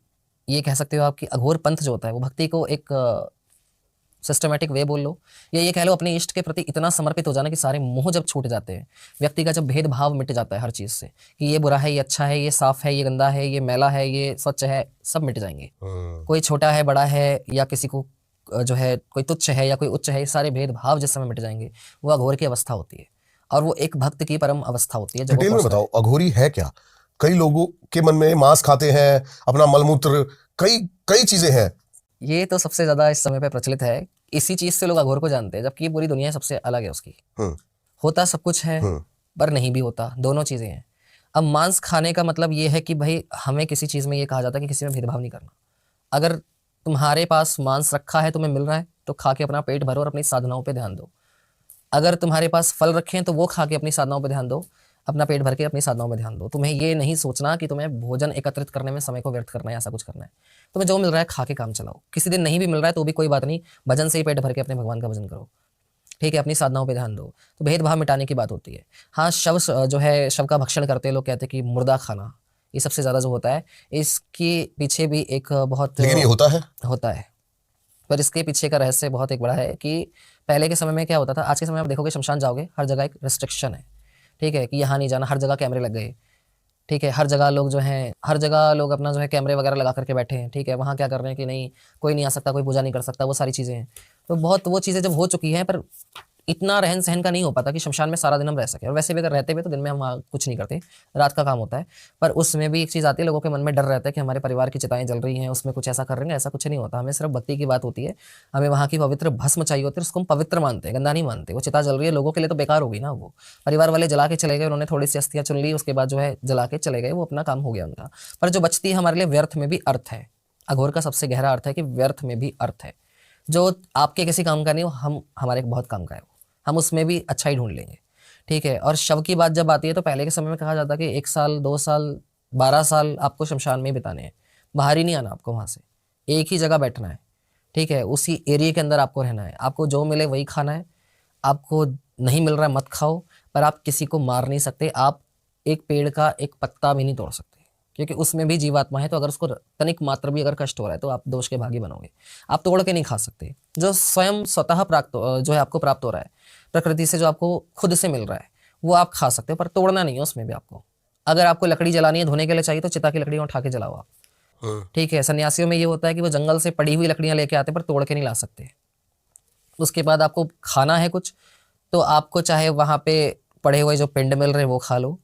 ये कह सकते हो आप कि अघोर पंथ जो होता है वो भक्ति को एक सिस्टमेटिक वे बोल लो, या ये कह लो अपने इष्ट के प्रति इतना समर्पित हो जाना कि सारे मोह जब छूट जाते हैं, व्यक्ति का जब भेदभाव मिट जाता है हर चीज़ से, कि ये बुरा है, ये अच्छा है, ये साफ है, ये गंदा है, ये मैला है, ये स्वच्छ है, सब मिट जाएंगे। कोई छोटा है, बड़ा है, या किसी को जो है कोई तुच्छ है या कोई उच्च है, ये सारे भेदभाव जिस समय मिट जाएंगे, वो अघोर की अवस्था होती है। और वो एक भक्त की परम अवस्था होती है जब वो डिटेल में पहुंचता है। बताओ, अघोरी है क्या? कई लोगों के मन में मांस खाते हैं, अपना मलमूत्र, कई कई चीजें हैं। ये तो सबसे ज्यादा इस समय पे प्रचलित है, इसी चीज से लोग अघोर को जानते हैं, जबकि ये पूरी दुनिया सबसे अलग है उसकी। हम्म। होता सब कुछ है, पर नहीं भी होता, दोनों चीजें हैं। अब मांस खाने का मतलब ये है कि भाई हमें किसी चीज में ये कहा जाता है कि किसी में भेदभाव नहीं करना। अगर तुम्हारे पास मांस रखा है, तुम्हें मिल रहा है, तो खा के अपना पेट भरो और अपनी साधनाओं पे ध्यान दो। अगर तुम्हारे पास फल रखे हैं, तो वो खा के अपनी साधनाओं पे ध्यान दो, अपना पेट भर के अपनी साधनाओं में ध्यान दो। तुम्हें ये नहीं सोचना कि तुम्हें भोजन एकत्रित करने में समय को व्यर्थ करना है, ऐसा कुछ करना है। तुम्हें जो मिल रहा है खा के काम चलाओ। किसी दिन नहीं भी मिल रहा है तो भी कोई बात नहीं, भजन से ही पेट भर के अपने भगवान का भजन करो, ठीक है, अपनी साधनाओं पे ध्यान दो। तो भेदभाव मिटाने की बात होती है। हाँ, जो है शव का भक्षण करते हैं लोग, कहते हैं कि मुर्दा खाना, ये सबसे ज़्यादा जो होता है, इसके पीछे भी एक बहुत लेकिन ये होता है। पर इसके पीछे का रहस्य बहुत एक बड़ा है कि पहले के समय में क्या होता था, आज के समय में आप देखोगे शमशान जाओगे, हर जगह एक रिस्ट्रिक्शन है, ठीक है, कि यहाँ नहीं जाना, हर जगह कैमरे लग गए, ठीक है, हर जगह लोग जो हैं, हर जगह लोग अपना जो है कैमरे वगैरह लगा करके बैठे हैं, ठीक है, वहाँ क्या कर रहे हैं कि नहीं, कोई नहीं आ सकता, कोई पूजा नहीं कर सकता, वो सारी चीज़ें हैं। तो बहुत वो चीज़ें जब हो चुकी हैं, पर इतना रहन सहन का नहीं हो पाता कि शमशान में सारा दिन हम रह सकें। और वैसे भी अगर रहते भी तो दिन में हम वहाँ कुछ नहीं करते, रात का काम होता है। पर उसमें भी एक चीज़ आती है, लोगों के मन में डर रहता है कि हमारे परिवार की चिताएं जल रही हैं, उसमें कुछ ऐसा कर रहे हैं, ऐसा कुछ नहीं होता। हमें सिर्फ भक्ति की बात होती है, हमें वहाँ की पवित्र भस्म चाहिए होती है, उसको हम पवित्र मानते हैं, गंदा नहीं मानते। वो चिता जल रही है लोगों के लिए तो बेकार होगी ना, वो परिवार वाले जला के चले गए, उन्होंने थोड़ी सी अस्थियाँ चुन ली, उसके बाद जो है जला के चले गए, वो अपना काम हो गया उनका। पर जो बचती है हमारे लिए, व्यर्थ में भी अर्थ है। अघोर का सबसे गहरा अर्थ है कि व्यर्थ में भी अर्थ है। जो आपके किसी काम का नहीं हो, हम हमारे बहुत काम का है, हम उसमें भी अच्छा ही ढूंढ लेंगे, ठीक है। और शव की बात जब आती है तो पहले के समय में कहा जाता कि 1 साल 2 साल 12 साल आपको शमशान में ही बिताने हैं, बाहर ही नहीं आना आपको, वहाँ से एक ही जगह बैठना है, ठीक है, उसी एरिया के अंदर आपको रहना है, आपको जो मिले वही खाना है, आपको नहीं मिल रहा है मत खाओ, पर आप किसी को मार नहीं सकते, आप एक पेड़ का एक पत्ता भी नहीं तोड़ सकते, क्योंकि उसमें भी जीवात्मा है। तो अगर उसको तनिक मात्र भी अगर कष्ट हो रहा है तो आप दोष के भागी बनोगे। आप तोड़ के नहीं खा सकते, जो स्वयं स्वतः प्राप्त जो है आपको प्राप्त हो रहा है प्रकृति से, जो आपको खुद से मिल रहा है, वो आप खा सकते हो, पर तोड़ना नहीं है उसमें भी आपको। अगर आपको लकड़ी जलानी है, धोने के लिए चाहिए, तो चिता की लकड़ी उठा के जलाओ आप, ठीक है। सन्यासियों में ये होता है कि वो जंगल से पड़ी हुई लकड़ियां लेके आते हैं, पर तोड़ के नहीं ला सकते। उसके बाद आपको खाना है कुछ, तो आपको चाहे वहाँ पे पड़े हुए जो पिंड मिल रहे हैं वो खा लो,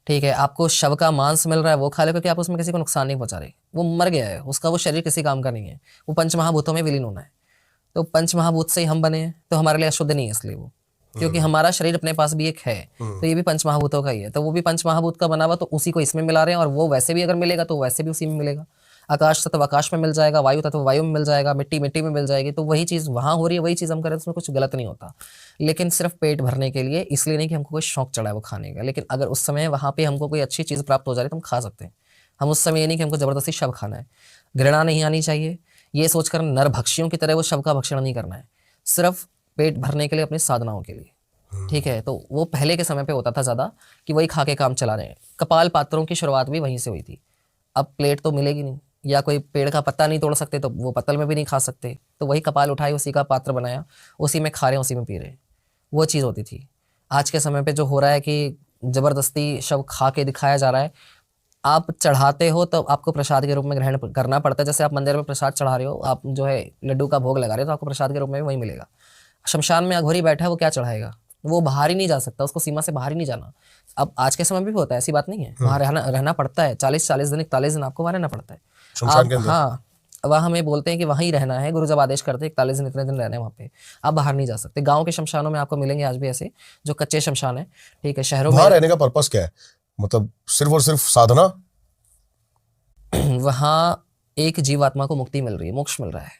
ठीक है, आपको शव का मांस मिल रहा है वो खा लो, क्योंकि आप उसमें किसी को नुकसान नहीं पहुंचा रहे, वो मर गया है, उसका वो शरीर किसी काम का नहीं है, वो पंचमहाभूतों में विलीन होना है। तो पंचमहाभूत से ही हम बने हैं, तो हमारे लिए अशुद्ध नहीं है इसलिए वो, क्योंकि हमारा शरीर अपने पास भी एक है, तो ये भी पंचमहाभूतों का ही है, तो वो भी पंचमहाभूत का बना हुआ, तो उसी को इसमें मिला रहे हैं, और वो वैसे भी अगर मिलेगा तो वैसे भी उसी में मिलेगा। आकाश तत्व आकाश में मिल जाएगा, वायु तत्व वायु में मिल जाएगा, मिट्टी मिट्टी में मिल जाएगी, तो वही चीज़ वहाँ हो रही है, वही चीज़ हम करें, तो उसमें कुछ गलत नहीं होता। लेकिन सिर्फ पेट भरने के लिए, इसलिए नहीं कि हमको कोई शौक चढ़ा है वो खाने का। लेकिन अगर उस समय वहाँ पे हमको कोई अच्छी चीज़ प्राप्त हो जा रही है तो हम खा सकते हैं। हम उस समय ये नहीं कि हमको ज़बरदस्ती शव खाना है, घृणा नहीं आनी चाहिए, ये सोचकर नरभक्षियों की तरह वो शव का भक्षण नहीं करना है। सिर्फ पेट भरने के लिए, अपनी साधनाओं के लिए। ठीक है, तो वो पहले के समय पे होता था ज़्यादा कि वही खा के काम चला रहे हैं। कपाल पात्रों की शुरुआत भी वहीं से हुई थी। अब प्लेट तो मिलेगी नहीं, या कोई पेड़ का पत्ता नहीं तोड़ सकते तो वो पत्तल में भी नहीं खा सकते, तो वही कपाल उठाए, उसी का पात्र बनाया, उसी में खा रहे हैं, उसी में पी रहे हैं। वो चीज़ होती थी। आज के समय पे जो हो रहा है कि ज़बरदस्ती शव खा के दिखाया जा रहा है। आप चढ़ाते हो तो आपको प्रसाद के रूप में ग्रहण करना पड़ता है। जैसे आप मंदिर में प्रसाद चढ़ा रहे हो, आप जो है लड्डू का भोग लगा रहे हो, तो आपको प्रसाद के रूप में भी वही मिलेगा। शमशान में अघोरी बैठा है, वो क्या चढ़ाएगा? वो बाहर ही नहीं जा सकता, उसको सीमा से बाहर ही नहीं जाना। अब आज के समय में भी होता है, ऐसी बात नहीं है, वहाँ रहना पड़ता है। 40 दिन 41 दिन आपको वहाँ रहना पड़ता है। शमशान के अंदर? हाँ, वहाँ हमें बोलते हैं कि वहीं रहना है। गुरु जब आदेश करते हैं 41 दिन, इतने दिन रहने वहाँ पे, आप बाहर नहीं जा सकते। गाँव के शमशानों में आपको मिलेंगे आज भी ऐसे, जो कच्चे शमशान है। ठीक है, शहरों में वहां रहने का पर्पस क्या है? मतलब सिर्फ और सिर्फ साधना? वहाँ एक जीवात्मा को मुक्ति मिल रही है, मोक्ष मिल रहा है।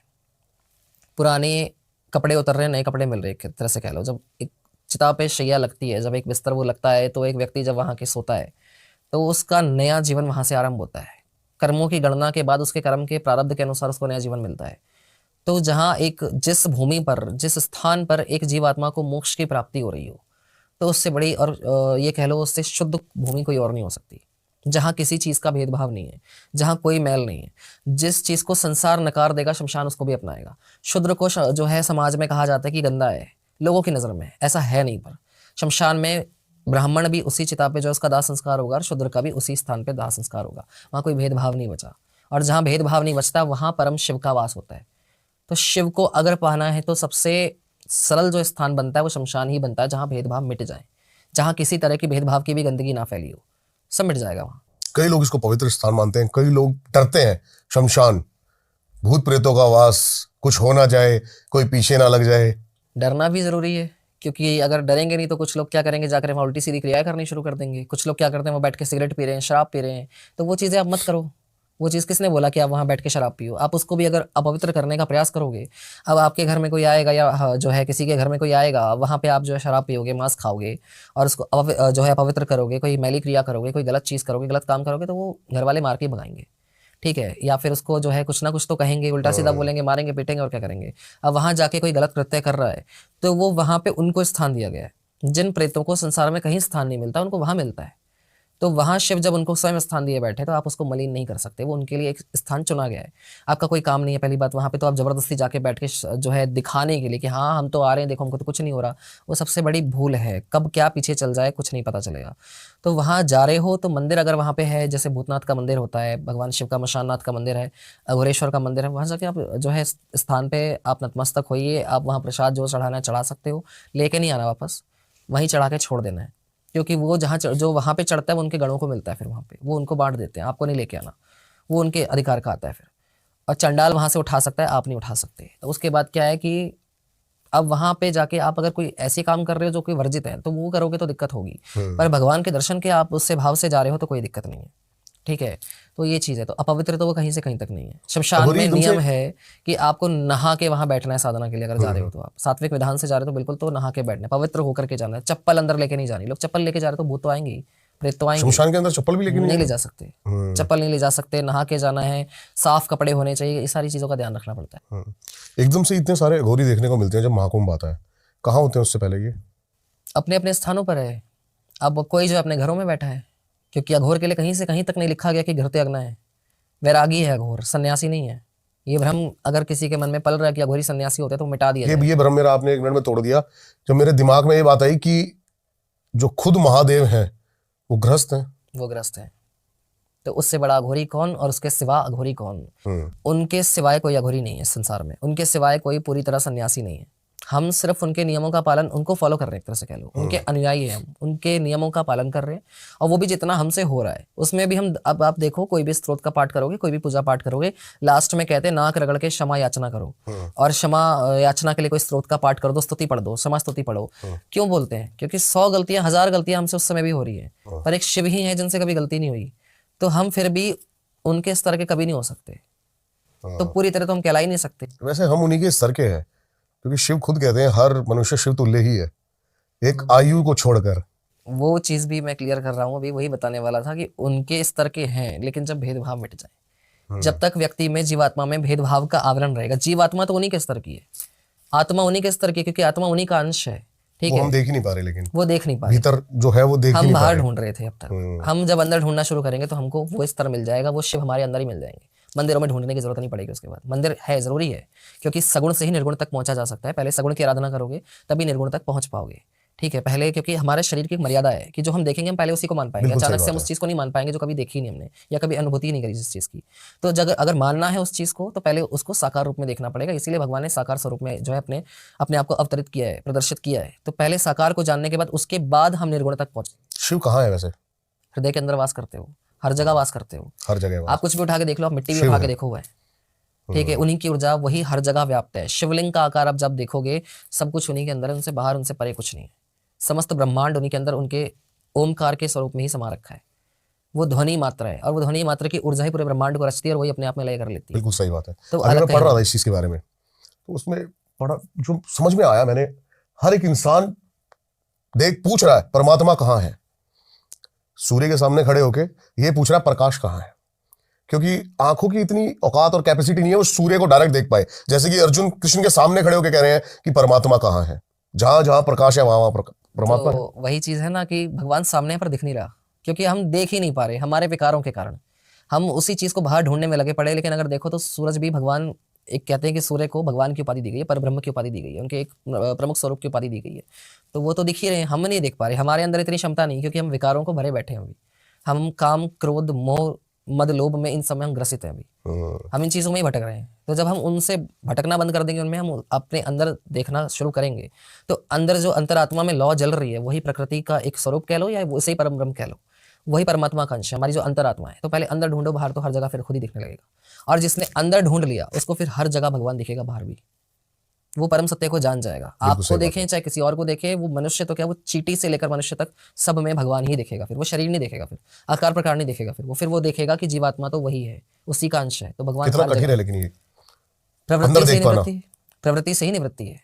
पुराने कपड़े उतर रहे हैं, नए कपड़े मिल रहे हैं, एक तरह से कह लो। जब एक चिता पे शैया लगती है, जब एक बिस्तर वो लगता है, तो एक व्यक्ति जब वहाँ के सोता है, तो उसका नया जीवन वहाँ से आरंभ होता है। कर्मों की गणना के बाद उसके कर्म के प्रारब्ध के अनुसार उसको नया जीवन मिलता है। तो जहाँ एक जिस भूमि पर, जिस स्थान पर एक जीवात्मा को मोक्ष की प्राप्ति हो रही हो, तो उससे बड़ी और ये कह लो उससे शुद्ध भूमि कोई और नहीं हो सकती। जहाँ किसी चीज़ का भेदभाव नहीं है, जहाँ कोई मैल नहीं है। जिस चीज़ को संसार नकार देगा, शमशान उसको भी अपनाएगा। शूद्र को जो है समाज में कहा जाता है कि गंदा है, लोगों की नज़र में ऐसा है नहीं, पर शमशान में ब्राह्मण भी उसी चिता पे जो उसका दाह संस्कार होगा, और शूद्र का भी उसी स्थान पे दाह संस्कार होगा। वहाँ कोई भेदभाव नहीं बचा, और जहाँ भेदभाव नहीं बचता वहाँ परम शिव का वास होता है। तो शिव को अगर पाना है तो सबसे सरल जो स्थान बनता है वो शमशान ही बनता है, जहाँ भेदभाव मिट जाए, जहाँ किसी तरह की भेदभाव की भी गंदगी ना फैली हो, सब मिट जाएगा वहाँ। कई लोग इसको पवित्र स्थान मानते हैं, कई लोग डरते हैं। शमशान, भूत प्रेतों का वास, कुछ हो ना जाए, कोई पीछे ना लग जाए। डरना भी जरूरी है, क्योंकि अगर डरेंगे नहीं तो कुछ लोग क्या करेंगे, जाकर वहाँ उल्टी सीधी क्रियाएं करनी शुरू कर देंगे। कुछ लोग क्या करते हैं, वो बैठ के सिगरेट पी रहे हैं, शराब पी रहे हैं। तो वो चीज़ें आप मत करो। वो चीज़ किसने बोला कि आप वहाँ बैठ के शराब पियो? आप उसको भी अगर अपवित्र करने का प्रयास करोगे, अब आपके घर में कोई आएगा, या जो है किसी के घर में कोई आएगा, वहाँ पे आप जो है शराब पियोगे, मांस खाओगे, और उसको जो है अपवित्र करोगे, कोई मैली क्रिया करोगे, कोई गलत चीज़ करोगे, गलत काम करोगे, तो वो घर वाले मार के भगाएंगे। ठीक है, या फिर उसको जो है कुछ ना कुछ तो कहेंगे, उल्टा सीधा बोलेंगे, मारेंगे, पीटेंगे, और क्या करेंगे। अब वहाँ जाके कोई गलत कृत्य कर रहा है, तो वो वहाँ पे उनको स्थान दिया गया है। जिन प्रेतों को संसार में कहीं स्थान नहीं मिलता, उनको वहाँ मिलता है। तो वहाँ शिव जब उनको स्वयं स्थान दिए बैठे, तो आप उसको मलिन नहीं कर सकते। वो उनके लिए एक स्थान चुना गया है। आपका कोई काम नहीं है, पहली बात। वहाँ पे तो आप जबरदस्ती जाके बैठ के जो है दिखाने के लिए कि हाँ हम तो आ रहे हैं, देखो हमको तो कुछ नहीं हो रहा, वो सबसे बड़ी भूल है। कब क्या पीछे चल जाए कुछ नहीं पता चलेगा। तो वहाँ जा रहे हो तो मंदिर अगर वहाँ पे है, जैसे भूतनाथ का मंदिर होता है, भगवान शिव का मशाननाथ का मंदिर है, अघोरेश्वर का मंदिर है, वहाँ जाके आप जो है स्थान पे आप नतमस्तक होइए। आप वहाँ प्रसाद जो चढ़ाना है चढ़ा सकते हो, लेके नहीं आना वापस, वहीं चढ़ा के छोड़ देना है। क्योंकि वो जहाँ जो वहाँ पे चढ़ता है वो उनके गणों को मिलता है, फिर वहाँ पे वो उनको बांट देते हैं, आपको नहीं लेके आना, वो उनके अधिकार का आता है फिर। और चंडाल वहाँ से उठा सकता है, आप नहीं उठा सकते। तो उसके बाद क्या है कि अब वहाँ पे जाके आप अगर कोई ऐसे काम कर रहे हो जो कोई वर्जित है, तो वो करोगे तो दिक्कत होगी। पर भगवान के दर्शन के आप उससे भाव से जा रहे हो तो कोई दिक्कत नहीं है। ठीक है, तो ये चीज़ है। तो अपवित्र तो वो कहीं से कहीं तक नहीं है। शमशान अघोरी में तुमसे- नियम है कि आपको नहा के वहाँ बैठना है साधना के लिए। अगर जा रहे हो तो आप सात्विक विधान से जा रहे हो तो बिल्कुल तो नहा के बैठना, पवित्र होकर के जाना है। चप्पल अंदर लेके नहीं जानी। लोग चप्पल लेके जा रहे तो भूत तो आएंगे ही, प्रेत तो आएंगे। शमशान के अंदर चप्पल भी लेके नहीं ले जा सकते, चप्पल नहीं ले जा सकते, नहा के जाना है, साफ कपड़े होने चाहिए, ये सारी चीज़ों का ध्यान रखना पड़ता है। एकदम से इतने सारे अघोरी देखने को मिलते हैं जब महाकुंभ आता है। कहाँ होते हैं उससे पहले ये? अपने अपने स्थानों पर है। अब कोई जो अपने घरों में बैठा है, क्योंकि अघोर के लिए कहीं से कहीं तक नहीं लिखा गया कि घर त्यागना है। वैरागी है अघोर, सन्यासी नहीं है। ये भ्रम अगर किसी के मन में पल रहा है कि अघोरी सन्यासी होते हैं तो मिटा दिया जाए। ये भ्रम मेरा आपने 1 मिनट में तोड़ दिया। जब मेरे दिमाग में ये बात आई कि जो खुद महादेव हैं वो गृहस्थ हैं। वो ग्रस्त है, तो उससे बड़ा अघोरी कौन, और उसके सिवा अघोरी कौन? हम्म। उनके सिवाय कोई अघोरी नहीं है संसार में, उनके सिवाय कोई पूरी तरह सन्यासी नहीं है। हम सिर्फ उनके नियमों का पालन, उनको फॉलो कर रहे हैं, एक तरह से कह लो उनके अनुयायी हैं हम, उनके नियमों का पालन कर रहे हैं। और वो भी जितना हमसे हो रहा है उसमें भी हम, अब आप देखो कोई भी स्तोत्र का पाठ करोगे, कोई भी पूजा पाठ करोगे, लास्ट में कहते हैं नाक रगड़ के क्षमा याचना करो। और क्षमा याचना के लिए कोई स्तोत्र का पाठ कर दो, स्तुति पढ़ दो, क्षमा स्तुति पढ़ो। क्यों बोलते हैं? क्योंकि 100 गलतियां, 1000 गलतियां हमसे उस समय भी हो रही है, पर एक शिव ही है जिनसे कभी गलती नहीं हुई। तो हम फिर भी उनके स्तर के कभी नहीं हो सकते, तो पूरी तरह तो हम कहला ही नहीं सकते। वैसे हम उन्हीं के स्तर के हैं, क्योंकि शिव खुद कहते हैं हर मनुष्य शिव तुल्य ही है, एक आयु को छोड़कर। वो चीज़ भी मैं क्लियर कर रहा हूँ, अभी वही बताने वाला था कि उनके स्तर के हैं, लेकिन जब भेदभाव मिट जाए, जब तक व्यक्ति में, जीवात्मा में भेदभाव का आवरण रहेगा, जीवात्मा तो उन्हीं के स्तर की है, आत्मा उन्हीं के स्तर की, क्योंकि आत्मा उन्हीं का अंश है, ठीक वो है, हम देख ही नहीं पा रहे, लेकिन वो देख नहीं पा रहे। भीतर जो है वो देख ही हम नहीं पा बाहर रहे। ढूंढ रहे थे अब तक, हम जब अंदर ढूंढना शुरू करेंगे तो हमको वो स्तर मिल जाएगा, वो शिव हमारे अंदर ही मिल जाएंगे, मंदिरों में ढूंढने की जरूरत नहीं पड़ेगी। उसके बाद मंदिर है, जरूरी है, क्योंकि सगुण से ही निर्गुण तक पहुंचा जा सकता है। पहले सगुण की आराधना करोगे तभी निर्गुण तक पहुंच पाओगे, ठीक है। पहले, क्योंकि हमारे शरीर की एक मर्यादा है कि जो हम देखेंगे हम पहले उसी को मान पाएंगे, बिल्कुल सही अचानक से हम बात उस चीज़ को नहीं मान पाएंगे जो कभी देखी नहीं हमने या कभी अनुभूति ही नहीं करी जिस चीज़ की। तो अगर मानना है उस चीज़ को तो पहले उसको साकार रूप में देखना पड़ेगा। इसीलिए भगवान ने साकार स्वरूप में जो है अपने अपने आप को अवतरित किया है, प्रदर्शित किया है। तो पहले साकार को जानने के बाद उसके बाद हम निर्गुण तक पहुंचे। शिव कहाँ है वैसे? हृदय के अंदर वास करते हो, हर जगह वास करते हो, हर जगह वास। आप कुछ भी उठा के देख लो, आप मिट्टी भी शिव उठा है। के देखो, हुआ है, ठीक है, उन्हीं की ऊर्जा वही हर जगह व्याप्त है। शिवलिंग का आकार आप जब देखोगे सब कुछ उन्हीं के अंदर है, उनसे बाहर उनसे परे कुछ नहीं है। समस्त ब्रह्मांड उन्हीं के अंदर उनके ओमकार के स्वरूप में ही समा रखा है। वो ध्वनि मात्रा है और वो ध्वनि मात्रा की ऊर्जा ही पूरे ब्रह्मांड को रचती है और वही अपने आप में लय कर लेती है। बिल्कुल सही बात है। तो अभी अलग मैं कहीं पढ़ रहा नहीं। था इस चीज के बारे में, तो उसमें पढ़ा जो समझ में आया मैंने, हर एक इंसान पूछ रहा है परमात्मा कहाँ है। सूर्य के सामने खड़े होके ये पूछ रहा है प्रकाश कहाँ है, क्योंकि आंखों की इतनी औकात और कैपेसिटी नहीं है वो सूर्य को डायरेक्ट देख पाए। जैसे कि अर्जुन कृष्ण के सामने खड़े होकर कह रहे हैं कि परमात्मा कहाँ है, जहां जहां प्रकाश है वहां वहां परमात्मा है। तो वही चीज है ना कि भगवान सामने पर दिख नहीं रहा, क्योंकि हम देख ही नहीं पा रहे हमारे विकारों के कारण। हम उसी चीज को बाहर ढूंढने में लगे पड़े। लेकिन अगर देखो तो सूरज भी भगवान, एक कहते हैं कि सूर्य को भगवान की उपाधि दी गई है, परब्रह्म की उपाधि दी गई है, उनके एक प्रमुख स्वरूप की उपाधि दी गई है। तो वो तो दिख ही रहे हैं, हम नहीं देख पा रहे। हमारे अंदर इतनी क्षमता नहीं, क्योंकि हम विकारों को भरे बैठे हैं अभी। हम काम, क्रोध, मोह, मद, लोभ में इन सब में हम ग्रसित हैं अभी। हम इन चीज़ों में ही भटक रहे हैं। तो जब हम उनसे भटकना बंद कर देंगे, उनमें हम अपने अंदर देखना शुरू करेंगे, तो अंदर जो अंतरात्मा में लौ जल रही है वही प्रकृति का एक स्वरूप कह लो या उसे ही परम ब्रह्म कह लो, वही परमात्मा का अंश है, हमारी जो अंतरात्मा है। तो पहले अंदर ढूंढो, बाहर तो हर जगह फिर खुद ही दिखने लगेगा। और जिसने अंदर ढूंढ लिया उसको फिर हर जगह भगवान दिखेगा, बाहर भी। वो परम सत्य को जान जाएगा। आपको देखें चाहे किसी और को देखे, वो मनुष्य तो क्या, वो चींटी से लेकर मनुष्य तक सब में भगवान ही दिखेगा। फिर वो शरीर नहीं देखेगा, फिर आकार प्रकार नहीं देखेगा, फिर वो देखेगा कि जीवात्मा तो वही है, उसी का अंश है। तो भगवान कितना कठिन है लेकिन ये प्रवृत्ति से ही निवृत्ति, प्रवृत्ति से ही निवृत्ति है।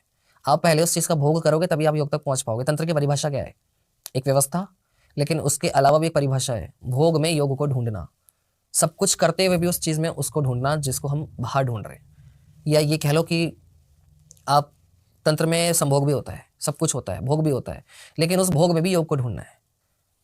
आप पहले उस चीज का भोग करोगे तभी आप योग तक पहुंच पाओगे। तंत्र की परिभाषा क्या है? एक व्यवस्था, लेकिन उसके अलावा भी एक परिभाषा है, भोग में योग को ढूंढना। सब कुछ करते हुए भी उस चीज में उसको ढूंढना जिसको हम बाहर ढूंढ रहे हैं। या ये कह लो कि आप तंत्र में संभोग भी होता है, सब कुछ होता है, भोग भी होता है, लेकिन उस भोग में भी योग को ढूंढना है।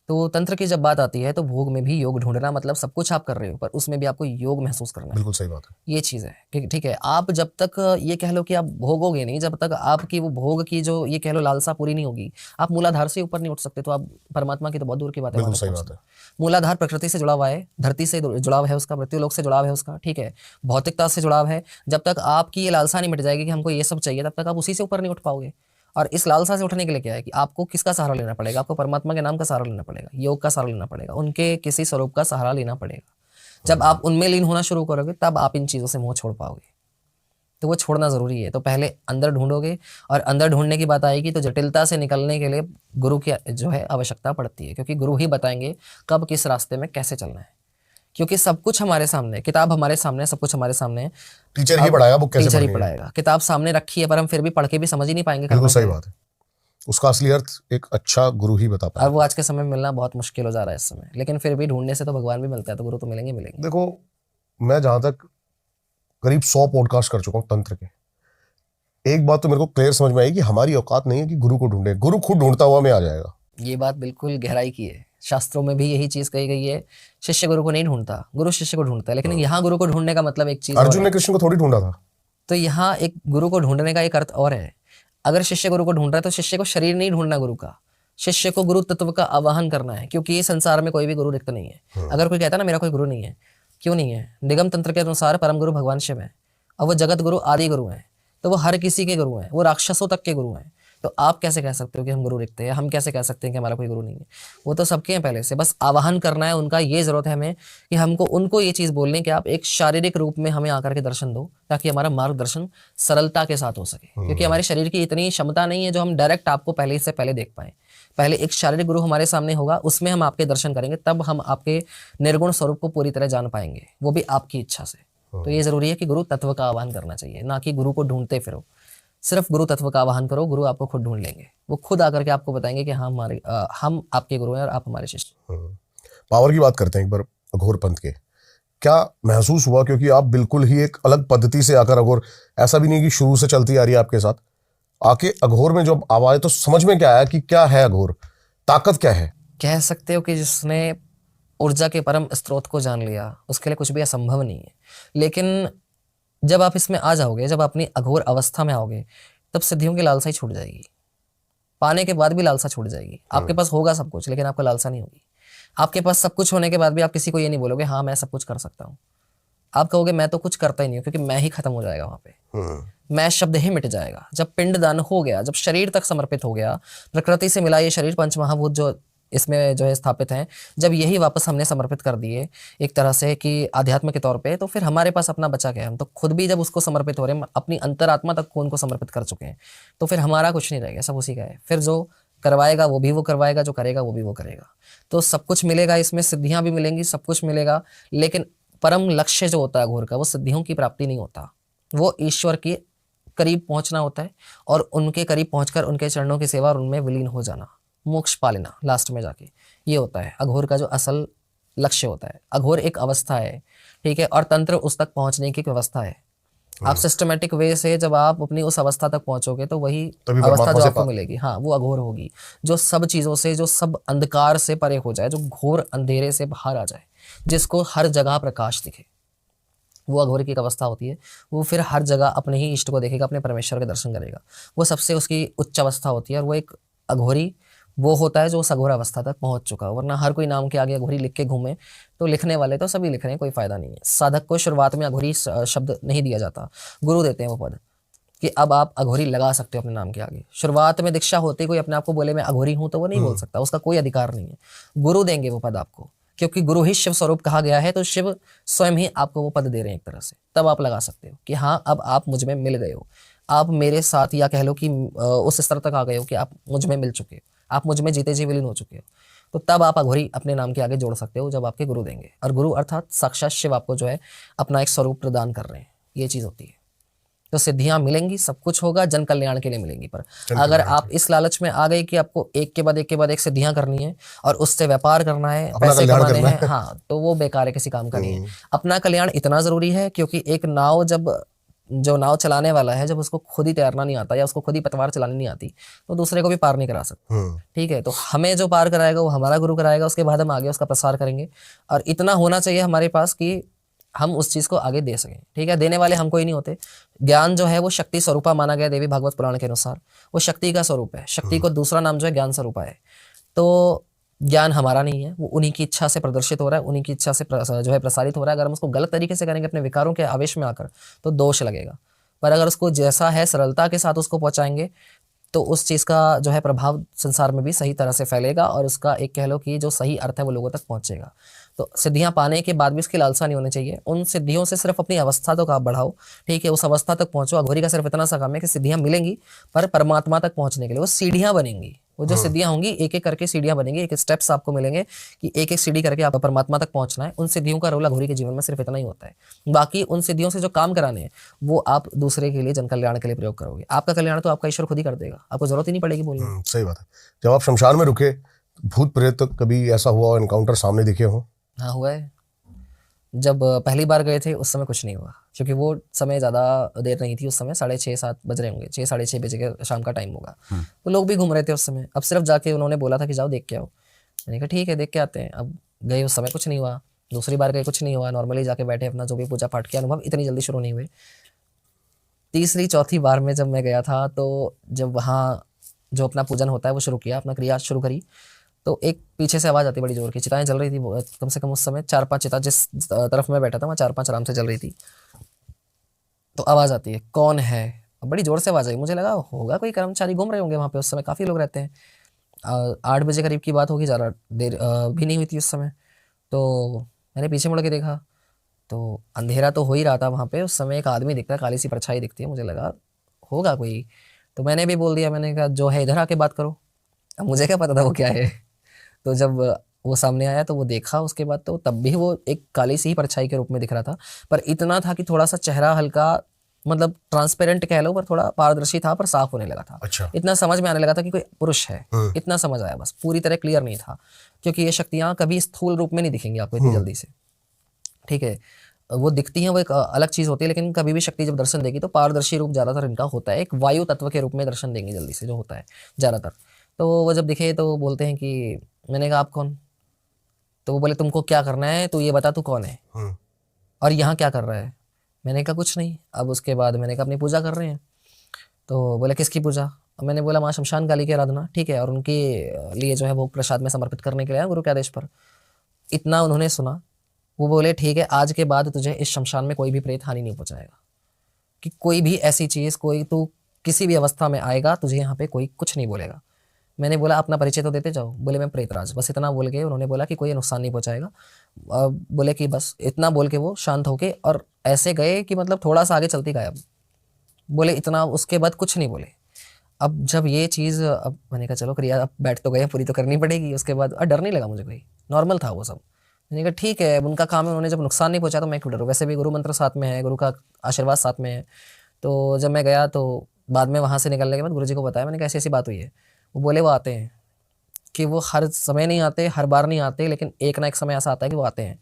तो तंत्र की जब बात आती है तो भोग में भी योग ढूंढना, मतलब सब कुछ आप कर रहे हो पर उसमें भी आपको योग महसूस करना है। बिल्कुल सही बात है। ये चीज़ है, ठीक है। आप जब तक ये कह लो कि आप भोगोगे नहीं, जब तक आपकी वो भोग की जो ये कह लो लालसा पूरी नहीं होगी, आप मूलाधार से ऊपर नहीं उठ सकते। तो आप परमात्मा की तो बहुत दूर की बात है। बिल्कुल सही बात है। मूलाधार प्रकृति से जुड़ाव है, धरती से जुड़ाव है उसका, मृत्युलोक से जुड़ाव है उसका, ठीक है, भौतिकता से जुड़ाव है। जब तक आपकी ये लालसा नहीं मिट जाएगी कि हमको ये सब चाहिए, तब तक आप उसी से ऊपर नहीं उठ पाओगे। और इस लालसा से उठने के लिए क्या है कि आपको किसका सहारा लेना पड़ेगा? आपको परमात्मा के नाम का सहारा लेना पड़ेगा, योग का सहारा लेना पड़ेगा, उनके किसी स्वरूप का सहारा लेना पड़ेगा। जब आप उनमें लीन होना शुरू करोगे तब आप इन चीज़ों से मोह छोड़ पाओगे। तो वो छोड़ना ज़रूरी है। तो पहले अंदर ढूंढोगे, और अंदर ढूंढने की बात आएगी तो जटिलता से निकलने के लिए गुरु की जो है आवश्यकता पड़ती है, क्योंकि गुरु ही बताएंगे कब किस रास्ते में कैसे चलना है। क्योंकि सब कुछ हमारे सामने, किताब हमारे सामने, सब कुछ हमारे सामने है। टीचर ही पढ़ाएगा, बुक कैसे टीचर ही पढ़नी है। पढ़ाएगा, किताब सामने रखी है पर हम फिर भी पढ़ के भी समझ ही नहीं पाएंगे। बिल्कुल सही बात है। उसका असली अर्थ एक अच्छा गुरु ही बता पाएगा। और वो आज के समय में मिलना बहुत मुश्किल हो जा रहा है इस समय, लेकिन फिर भी ढूंढने से तो भगवान भी मिलता है, तो गुरु तो मिलेंगे मिलेंगे। देखो, मैं जहां तक करीब 100 पॉडकास्ट कर चुका हूँ तंत्र के, एक बात तो मेरे को क्लियर समझ में आई कि हमारी औकात नहीं है कि गुरु को ढूंढे, गुरु खुद ढूंढता हुआ में आ जाएगा। ये बात बिल्कुल गहराई की है। शास्त्रों में भी यही चीज कही गई है, शिष्य गुरु को नहीं ढूंढता, गुरु शिष्य को ढूंढता है। लेकिन यहाँ गुरु को ढूंढने का मतलब एक चीज और अर्जुन है। ने कृष्ण को थोड़ी ढूंढा था। तो यहाँ एक गुरु को ढूंढने का एक अर्थ और है। अगर शिष्य गुरु को ढूंढ रहा है तो शिष्य को शरीर नहीं ढूंढना गुरु का, शिष्य को गुरु तत्व का आवाहन करना है। क्योंकि ये संसार में कोई भी गुरु रिक्त नहीं है। अगर कोई कहता है ना मेरा कोई गुरु नहीं है, क्यों नहीं है? निगम तंत्र के अनुसार परम गुरु भगवान शिव है, और वो जगत गुरु आदि गुरु हैं। तो वो हर किसी के गुरु हैं, वो राक्षसों तक के गुरु हैं। तो आप कैसे कह सकते हो कि हम गुरु रिक्त हैं? हम कैसे कह सकते हैं कि हमारा कोई गुरु नहीं है? वो तो सबके हैं पहले से, बस आवाहन करना है उनका। ये जरूरत है हमें कि हमको उनको ये चीज़ बोलने कि आप एक शारीरिक रूप में हमें आकर के दर्शन दो, ताकि हमारा मार्गदर्शन सरलता के साथ हो सके। क्योंकि हमारे शरीर की इतनी क्षमता नहीं है जो हम डायरेक्ट आपको पहले से पहले देख पाए। पहले एक शारीरिक गुरु हमारे सामने होगा, उसमें हम आपके दर्शन करेंगे, तब हम आपके निर्गुण स्वरूप को पूरी तरह जान पाएंगे, वो भी आपकी इच्छा से। तो ये जरूरी है कि गुरु तत्व का आह्वान करना चाहिए, ना कि गुरु को ढूंढते फिरो। सिर्फ गुरु तत्व का आह्वान करो, गुरु आपको खुद ढूंढ लेंगे। वो खुद आकर के आपको बताएंगे कि हाँ हम आपके गुरु हैं और आप हमारे शिष्य। पावर की बात करते हैं एक बार अघोर पंथ के। क्या महसूस हुआ, क्योंकि आप बिल्कुल ही एक अलग पद्धति से आकर अघोर, ऐसा भी नहीं कि शुरू से चलती आ रही है आपके साथ, आके अघोर में जब आवाज तो समझ में क्या आया कि क्या है अघोर, ताकत क्या है? कह सकते हो कि जिसने ऊर्जा के परम स्रोत को जान लिया उसके लिए कुछ भी असंभव नहीं है। लेकिन जब आप इसमें आ जाओगे, जब अपनी अघोर अवस्था में आओगे, तब सिद्धियों की लालसा ही छूट जाएगी। पाने के बाद भी लालसा छूट जाएगी। आपके पास होगा सब कुछ लेकिन आपको लालसा नहीं होगी। आपके पास सब कुछ होने के बाद भी आप किसी को ये नहीं बोलोगे हाँ मैं सब कुछ कर सकता हूँ। आप कहोगे मैं तो कुछ करता ही नहीं हूँ, क्योंकि मैं ही खत्म हो जाएगा वहां पे। मैं शब्द ही मिट जाएगा। जब पिंडदान हो गया, जब शरीर तक समर्पित हो गया, प्रकृति से मिला ये शरीर, पंचमहाभूत जो इसमें जो है स्थापित हैं, जब यही वापस हमने समर्पित कर दिए एक तरह से कि आध्यात्म के तौर पे, तो फिर हमारे पास अपना बचा क्या है? हम तो खुद भी जब उसको समर्पित हो रहे हैं, अपनी अंतरात्मा तक को उनको समर्पित कर चुके हैं, तो फिर हमारा कुछ नहीं रहेगा, सब उसी का है। फिर जो करवाएगा वो भी वो करवाएगा, जो करेगा वो भी वो करेगा। तो सब कुछ मिलेगा, इसमें सिद्धियां भी मिलेंगी, सब कुछ मिलेगा। लेकिन परम लक्ष्य जो होता है घोर का, वो सिद्धियों की प्राप्ति नहीं होता, वो ईश्वर के करीब पहुंचना होता है और उनके करीब पहुंचकर उनके चरणों की सेवा और उनमें विलीन हो जाना, मोक्ष पा लेना लास्ट में जाके। ये होता है अघोर का जो असल लक्ष्य होता है। अघोर एक अवस्था है, ठीक है, और तंत्र उस तक पहुंचने की एक व्यवस्था है। आप सिस्टमेटिक वे से जब आप अपनी उस अवस्था तक पहुंचोगे तो वही तभी अवस्था परमात्मा जो से आपको पा- मिलेगी, हाँ वो अघोर होगी। जो सब चीजों से, जो सब अंधकार से परे हो जाए, जो घोर अंधेरे से बाहर आ जाए, जिसको हर जगह प्रकाश दिखे, वो अघोर की एक अवस्था होती है। वो फिर हर जगह अपने ही इष्ट को देखेगा, अपने परमेश्वर के दर्शन करेगा। वो सबसे उसकी उच्च अवस्था होती है और वो एक अघोरी वो होता है जो उस अघोर अवस्था तक पहुंच चुका हो। वरना हर कोई नाम के आगे अघोरी लिख के घूमे तो लिखने वाले तो सभी लिख रहे हैं, कोई फायदा नहीं है। साधक को शुरुआत में अघोरी शब्द नहीं दिया जाता, गुरु देते हैं वो पद कि अब आप अघोरी लगा सकते हो अपने नाम के आगे। शुरुआत में दीक्षा होते कोई अपने आप को बोले मैं अघोरी हूं तो वो नहीं बोल सकता, उसका कोई अधिकार नहीं है। गुरु देंगे वो पद आपको, क्योंकि गुरु ही शिव स्वरूप कहा गया है, तो शिव स्वयं ही आपको वो पद दे रहे हैं एक तरह से। तब आप लगा सकते हो कि हाँ अब आप मुझ में मिल गए हो, आप मेरे साथ, या कह लो कि उस स्तर तक आ गए हो कि आप मुझ में मिल चुके हो, आप मुझ में जीते जी विलीन हो चुके हो। तो तब आप अघोरी अपने नाम के आगे जोड़ सकते हो, जब आपके गुरु देंगे। और गुरु अर्थात साक्षात शिव आपको जो है अपना एक स्वरूप प्रदान कर रहे हैं, ये चीज़ होती है। तो सिद्धियां मिलेंगी, सब कुछ होगा, जन कल्याण के लिए मिलेंगी। पर अगर आप इस लालच में आ गए कि आपको एक के बाद एक के बाद एक सिद्धियां करनी है और उससे व्यापार करना है, अपना पैसे कल्याण कमाने करना हैं, हाँ, तो वो बेकार है, किसी काम का नहीं है। अपना कल्याण इतना जरूरी है क्योंकि एक नाव, जब जो नाव चलाने वाला है, जब उसको खुद ही तैरना नहीं आता या उसको खुद ही पतवार चलानी नहीं आती, तो दूसरे को भी पार नहीं करा सकता। ठीक है, तो हमें जो पार कराएगा वो हमारा गुरु कराएगा, उसके बाद हम आगे उसका प्रसार करेंगे। और इतना होना चाहिए हमारे पास कि हम उस चीज को आगे दे सकें। ठीक है, देने वाले हम कोई नहीं होते। ज्ञान जो है वो शक्ति स्वरूपा माना गया देवी भागवत पुराण के अनुसार, वो शक्ति का स्वरूप है। शक्ति को दूसरा नाम जो है ज्ञान स्वरूपा है। तो ज्ञान हमारा नहीं है, वो उन्हीं की इच्छा से प्रदर्शित हो रहा है, उन्हीं की इच्छा से जो है प्रसारित हो रहा है। अगर हम उसको गलत तरीके से करेंगे अपने विकारों के आवेश में आकर, तो दोष लगेगा। पर अगर उसको जैसा है सरलता के साथ उसको पहुंचाएंगे, तो उस चीज़ का जो है प्रभाव संसार में भी सही तरह से फैलेगा और उसका एक कह लो कि जो सही अर्थ है वो लोगों तक पहुंचेगा। तो सिद्धियां पाने के बाद भी इसकी लालसा नहीं होनी चाहिए। उन सिद्धियों से सिर्फ अपनी अवस्था तक आप बढ़ाओ, ठीक है, उस अवस्था तक पहुंचो। अघोरी का सिर्फ इतना सा काम है कि सिद्धियां मिलेंगी, पर परमात्मा तक पहुंचने के लिए वो सीढ़ियां बनेंगी। वो जो सिद्धियां होंगी एक एक करके सीढ़ियां बनेंगी, एक स्टेप्स आपको मिलेंगे कि एक एक सीढ़ी करके आपको परमात्मा तक पहुंचना है। उन सिद्धियों का रोल अघोरी के जीवन में सिर्फ इतना ही होता है। बाकी उन सिद्धियों से जो काम कराने हैं वो आप दूसरे के लिए, जन कल्याण के लिए प्रयोग करोगे। आपका कल्याण तो आपका ईश्वर खुद ही कर देगा, आपको जरूरत ही नहीं पड़ेगी बोलने। सही बात है। जब आप शमशान में रुके, भूत प्रेत कभी ऐसा हुआ एनकाउंटर सामने दिखे हो? हाँ हुआ है। जब पहली बार गए थे उस समय कुछ नहीं हुआ, क्योंकि वो समय ज़्यादा देर नहीं थी। उस समय 6:30-7 बज रहे होंगे, 6 साढ़े 6 बजे के शाम का टाइम होगा। तो लोग भी घूम रहे थे उस समय। अब सिर्फ जाके उन्होंने बोला था कि जाओ देख के आओ। मैंने कहा ठीक है देख के आते हैं। अब गए, उस समय कुछ नहीं हुआ। दूसरी बार गए, कुछ नहीं हुआ। नॉर्मली जाके बैठे, अपना जो भी पूजा पाठ किया। अनुभव इतनी जल्दी शुरू नहीं हुए। तीसरी चौथी बार में जब मैं गया था, तो जब वहाँ जो अपना पूजन होता है वो शुरू किया, अपना क्रिया शुरू करी, तो एक पीछे से आवाज़ आती बड़ी जोर की। चिताएं जल रही थी कम से कम उस समय 4-5 चिता, जिस तरफ मैं बैठा था वहाँ 4-5 आराम से जल रही थी। तो आवाज़ आती है, कौन है? बड़ी जोर से आवाज़ आई। मुझे लगा होगा कोई कर्मचारी घूम रहे होंगे वहाँ पे। उस समय काफ़ी लोग रहते हैं। 8 बजे करीब की बात होगी, ज़्यादा देर भी नहीं हुई थी उस समय। तो मैंने पीछे मुड़ के देखा तो अंधेरा तो हो ही रहा था वहाँ पे। उस समय एक आदमी दिखता है, काली सी परछाई दिखती है। मुझे लगा होगा कोई, तो मैंने भी बोल दिया। मैंने कहा जो है इधर आके बात करो। अब मुझे क्या पता था वो क्या है। तो जब वो सामने आया तो वो देखा, उसके बाद तो तब भी वो एक काली सी ही परछाई के रूप में दिख रहा था। पर इतना था कि थोड़ा सा चेहरा हल्का, मतलब ट्रांसपेरेंट कह लो, पर थोड़ा पारदर्शी था, पर साफ होने लगा था। अच्छा। इतना समझ में आने लगा था कि कोई पुरुष है, इतना समझ आया बस। पूरी तरह क्लियर नहीं था, क्योंकि ये शक्तियाँ कभी स्थूल रूप में नहीं दिखेंगी आपको इतनी जल्दी से। ठीक है, वो दिखती हैं वो एक अलग चीज़ होती है, लेकिन कभी भी शक्ति जब दर्शन देगी तो पारदर्शी रूप ज़्यादातर इनका होता है, एक वायु तत्व के रूप में दर्शन देंगी जल्दी से, जो होता है ज़्यादातर। तो वो जब दिखे तो बोलते हैं कि, मैंने कहा आप कौन? तो वो बोले तुमको क्या करना है, तू ये बता तू कौन है और यहाँ क्या कर रहा है? मैंने कहा कुछ नहीं। अब उसके बाद मैंने कहा अपनी पूजा कर रहे हैं। तो बोले किसकी पूजा? अब मैंने बोला माँ शमशान काली की आराधना, ठीक है, और उनके लिए जो है भोग प्रसाद में समर्पित करने के लिए आया गुरु के आदेश पर। इतना उन्होंने सुना, वो बोले ठीक है, आज के बाद तुझे इस शमशान में कोई भी प्रेत हानि नहीं पहुंचाएगा, कि कोई भी ऐसी चीज़, कोई तू किसी भी अवस्था में आएगा तुझे यहाँ पे कोई कुछ नहीं बोलेगा। मैंने बोला अपना परिचय तो देते जाओ। बोले मैं प्रेतराज। बस इतना बोल के उन्होंने बोला कि कोई नुकसान नहीं पहुंचाएगा। बोले कि बस इतना बोल के वो शांत होके और ऐसे गए कि मतलब थोड़ा सा आगे चलती गायब। बोले इतना, उसके बाद कुछ नहीं बोले। अब जब ये चीज़, अब मैंने कहा चलो क्रिया अब बैठ तो गए, पूरी तो करनी पड़ेगी। उसके बाद डर नहीं लगा मुझे, कोई नॉर्मल था वो सब। मैंने कहा ठीक है, अब उनका काम है, उन्होंने जब नुकसान नहीं पहुंचा तो मैं क्यों डरूं, वैसे भी गुरु मंत्र साथ में है, गुरु का आशीर्वाद साथ में है। तो जब मैं गया तो बाद में वहाँ से निकलने के बाद गुरुजी को बताया, मैंने कहा ऐसी ऐसी बात हुई है। वो बोले वो आते हैं, कि वो हर समय नहीं आते, हर बार नहीं आते, लेकिन एक ना एक समय ऐसा आता है कि वो आते हैं।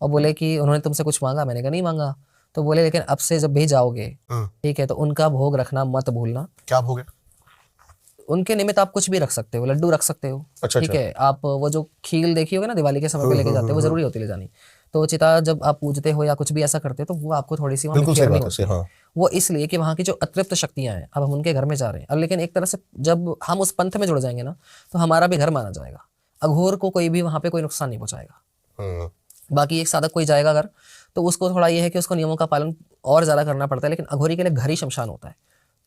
और बोले कि उन्होंने तुमसे कुछ मांगा? मैंने कहा नहीं मांगा। तो बोले लेकिन अब से जब भी जाओगे, ठीक है, तो उनका भोग रखना मत भूलना। क्या भोग है? उनके निमित्त आप कुछ भी रख सकते हो, लड्डू रख सकते हो, अच्छा, ठीक है। आप वो जो खील देखी होगी ना दिवाली के समय पे लेके जाते हैं, वो जरूरी होती है ले जानी। तो चिता जब आप पूजते हो या कुछ भी ऐसा करते हो तो वो आपको थोड़ी सी वहाँ बिल्कुल सही बिखेरनी बात है, होती है। हाँ। वो इसलिए कि वहाँ की जो अतृप्त शक्तियां हैं, अब हम उनके घर में जा रहे हैं। अब लेकिन एक तरह से जब हम उस पंथ में जुड़ जाएंगे ना, तो हमारा भी घर माना जाएगा। अघोर को कोई भी वहाँ पे कोई नुकसान नहीं पहुंचाएगा। बाकी एक साधक कोई जाएगा अगर, तो उसको थोड़ा ये है कि उसको नियमों का पालन और ज़्यादा करना पड़ता है, लेकिन अघोरी के लिए घर ही शमशान होता है।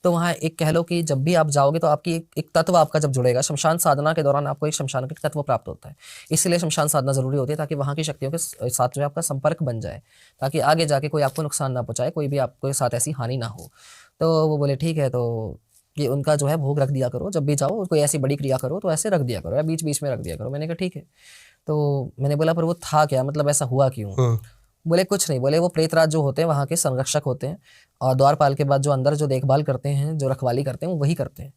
तो वहाँ एक कह लो कि जब भी आप जाओगे तो आपकी एक तत्व आपका जब जुड़ेगा, शमशान साधना के दौरान आपको एक शमशान का तत्व प्राप्त होता है। इसलिए शमशान साधना जरूरी होती है, ताकि वहाँ की शक्तियों के साथ जो है आपका संपर्क बन जाए, ताकि आगे जाके कोई आपको नुकसान ना पहुंचाए, कोई भी आपके साथ ऐसी हानि ना हो। तो वो बोले ठीक है, तो कि उनका जो है भोग रख दिया करो, जब भी जाओ कोई ऐसी बड़ी क्रिया करो तो ऐसे रख दिया करो या बीच बीच में रख दिया करो। मैंने कहा ठीक है। तो मैंने बोला पर वो था क्या, मतलब ऐसा हुआ क्यों? बोले कुछ नहीं। बोले वो प्रेतराज जो होते हैं वहाँ के संरक्षक होते हैं, और द्वारपाल के बाद जो अंदर जो देखभाल करते हैं, जो रखवाली करते हैं, वो वही करते हैं,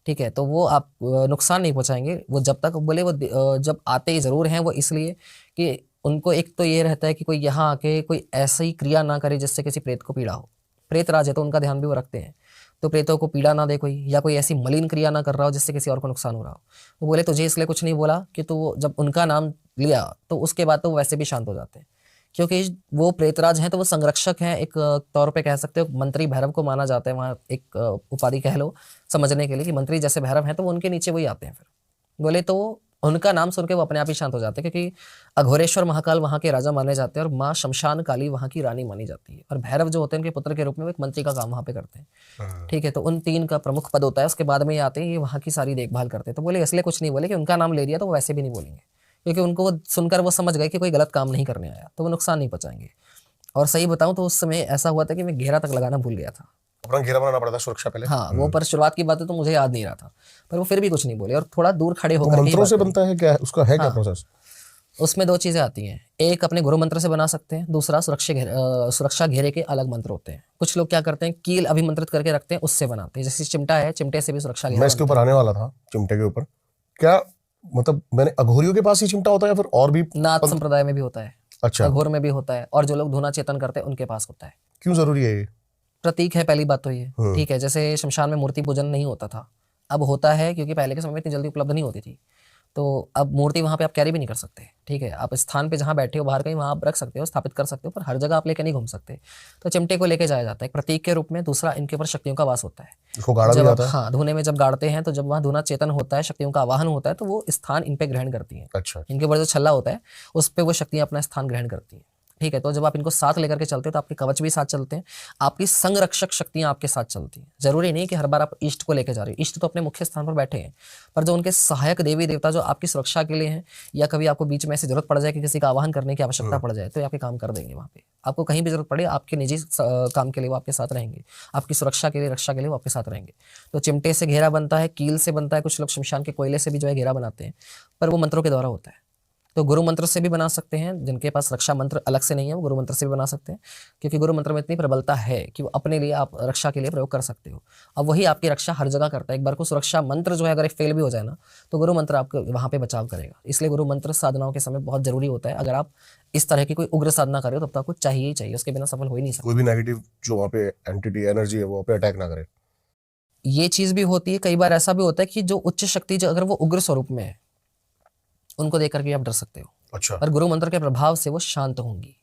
ठीक है। तो वो आप नुकसान नहीं पहुंचाएंगे वो जब तक। बोले वो जब आते ही ज़रूर हैं वो, इसलिए कि उनको एक तो ये रहता है कि कोई यहाँ आके कोई ऐसी क्रिया ना करे जिससे किसी प्रेत को पीड़ा हो। प्रेतराज है तो उनका ध्यान भी वो रखते हैं, तो प्रेतों को पीड़ा ना दे कोई, या कोई ऐसी मलिन क्रिया ना कर रहा हो जिससे किसी और को नुकसान हो रहा हो। तो बोले तुझे इसलिए कुछ नहीं बोला कि तू जब उनका नाम लिया तो उसके बाद तो वो वैसे भी शांत हो जाते हैं, क्योंकि वो प्रेतराज हैं तो वो संरक्षक हैं, एक तौर पे कह सकते हो। मंत्री भैरव को माना जाता है वहाँ, एक उपाधि कह लो समझने के लिए, कि मंत्री जैसे भैरव हैं तो वो उनके नीचे वही आते हैं। फिर बोले तो उनका नाम सुन के वो अपने आप ही शांत हो जाते हैं, क्योंकि अघोरेश्वर महाकाल वहाँ के राजा माने जाते हैं और माँ शमशान काली वहाँ की रानी मानी जाती है, और भैरव जो होते हैं उनके पुत्र के रूप में वो एक मंत्री का काम वहाँ पे करते हैं, ठीक है। तो उन तीन का प्रमुख पद होता है, उसके बाद में ये आते हैं, ये वहाँ की सारी देखभाल करते हैं। तो बोले इसलिए कुछ नहीं बोले कि उनका नाम ले दिया तो वो वैसे भी नहीं बोलेंगे, क्योंकि उनको वो सुनकर वो समझ गए कि कोई गलत काम नहीं करने आया, तो वो नुकसान नहीं पहुंचाएंगे। और सही बताऊं तो उस समय ऐसा हुआ था कि मैं घेरा तक लगाना भूल गया था। अपना घेरा बनाना पड़ता है सुरक्षा पहले। हाँ, वो पर शुरुआत की बात है तो मुझे याद नहीं रहा था, पर वो फिर भी कुछ नहीं बोले और थोड़ा दूर खड़े वो होकर के ही मंत्रों बात से करी। बनता है क्या, उसका है क्या प्रोसेस? उसमें दो चीजें आती हैं, एक अपने गुरु मंत्र से बना सकते हैं, दूसरा सुरक्षा घेरे के अलग मंत्र होते हैं। कुछ लोग क्या करते हैं, कील अभिमंत्रित करके रखते हैं, उससे बनाते हैं। जैसे चिमटा है, चिमटे से भी सुरक्षा घेरा मैं इसके ऊपर आने वाला था, चिमटे के ऊपर। क्या मतलब, मैंने अघोरियों के पास ही चिमटा होता है या फिर और भी? नाथ संप्रदाय में भी होता है, अच्छा, अघोर में भी होता है, और जो लोग धुना चेतन करते हैं उनके पास होता है। क्यों जरूरी है ये? प्रतीक है, पहली बात तो ये, ठीक है। जैसे शमशान में मूर्ति पूजन नहीं होता था, अब होता है, क्योंकि पहले के समय में इतनी जल्दी उपलब्ध नहीं होती थी। तो अब मूर्ति वहाँ पे आप कैरी भी नहीं कर सकते, ठीक है। आप स्थान पे जहाँ बैठे हो बाहर कहीं वहाँ आप रख सकते हो, स्थापित कर सकते हो, पर हर जगह आप लेके नहीं घूम सकते। तो चिमटे को लेके जाया जाता है एक प्रतीक के रूप में। दूसरा, इनके ऊपर शक्तियों का वास होता है। इसको गाड़ा भी जब आप, जाता है? हाँ, धुने में जब गाड़ते हैं तो जब वहाँ धुना चेतन होता है, शक्तियों का आवाहन होता है, तो वो स्थान इन पे ग्रहण करती है। अच्छा, इनके ऊपर जो छल्ला होता है उस पर वो शक्तियाँ अपना स्थान ग्रहण करती हैं, ठीक है। तो जब आप इनको साथ लेकर के चलते हो तो आपके कवच भी साथ चलते हैं, आपकी संरक्षक शक्तियां आपके साथ चलती हैं। जरूरी नहीं कि हर बार आप इष्ट को लेकर जा रहे हो, इष्ट तो अपने मुख्य स्थान पर बैठे हैं, पर जो उनके सहायक देवी देवता जो आपकी सुरक्षा के लिए हैं, या कभी आपको बीच में ऐसी जरूरत पड़ जाए कि किसी का आवाहन करने की आवश्यकता पड़ जाए, तो ये आपके काम कर देंगे। वहाँ पे आपको कहीं भी जरूरत पड़े, आपके निजी काम के लिए वो आपके साथ रहेंगे, आपकी सुरक्षा के लिए, रक्षा के लिए वो आपके साथ रहेंगे। तो चिमटे से घेरा बनता है, कील से बनता है, कुछ लोग शमशान के कोयले से भी जो है घेरा बनाते हैं, पर वो मंत्रों के द्वारा होता है। तो गुरु मंत्र से भी बना सकते हैं, जिनके पास रक्षा मंत्र अलग से नहीं है वो गुरु मंत्र से भी बना सकते हैं, क्योंकि गुरु मंत्र में इतनी प्रबलता है कि वो अपने लिए आप रक्षा के लिए प्रयोग कर सकते हो। अब वही आपकी रक्षा हर जगह करता है। एक बार को सुरक्षा मंत्र जो है अगर फेल भी हो जाए ना, तो गुरु मंत्र आपको वहां पे बचाव करेगा। इसलिए गुरु मंत्र साधनाओं के समय बहुत जरूरी होता है। अगर आप इस तरह की कोई उग्र साधना कर रहे हो तब तो आपको चाहिए ही चाहिए, उसके बिना सफल हो ही नहीं सकता। कोई भी नेगेटिव जो वहाँ पे एंटिटी एनर्जी है वो वहाँ पे अटैक ना करे। ये चीज भी होती है, कई बार ऐसा भी होता है कि जो उच्च शक्ति जो अगर वो उग्र स्वरूप में है उनको देख करके आप डर सकते हो, अच्छा। पर गुरु मंत्र के प्रभाव से वो शांत होंगी।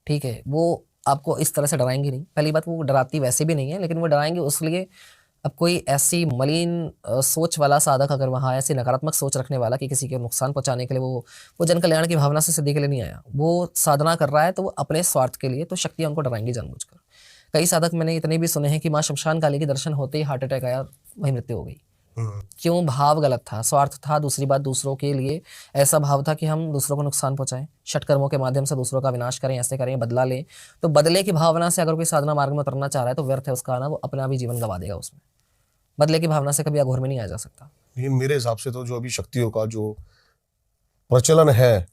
ठीक है, वो आपको इस तरह से डराएंगी नहीं। पहली बात, वो डराती वैसे भी नहीं है, लेकिन वो डराएंगे उसलिए अब कोई ऐसी मलिन सोच वाला साधक अगर वहाँ ऐसी नकारात्मक सोच रखने वाला कि किसी के नुकसान पहुंचाने के लिए वो जन कल्याण की भावना से सिद्धि के लिए नहीं आया, वो साधना कर रहा है तो वो अपने स्वार्थ के लिए, तो शक्तियाँ उनको डराएंगी जानबूझकर। कई साधक मैंने इतने भी सुने हैं कि माँ शमशान काली के दर्शन होते ही हार्ट अटैक आया, वही मृत्यु हो गई। क्यों? भाव गलत था, स्वार्थ था। दूसरी बात, दूसरों के लिए ऐसा भाव था कि हम दूसरों को नुकसान पहुंचाएं, षटकर्मों के माध्यम से दूसरों का विनाश करें, ऐसे करें, बदला लें। तो बदले की भावना से अगर कोई साधना मार्ग में उतरना चाह रहा है तो व्यर्थ है उसका आना, वो अपना भी जीवन गंवा देगा उसमें। बदले की भावना से कभी अघोर में नहीं आ जा सकता। ये मेरे हिसाब से तो जो अभी शक्तियों का जो प्रचलन है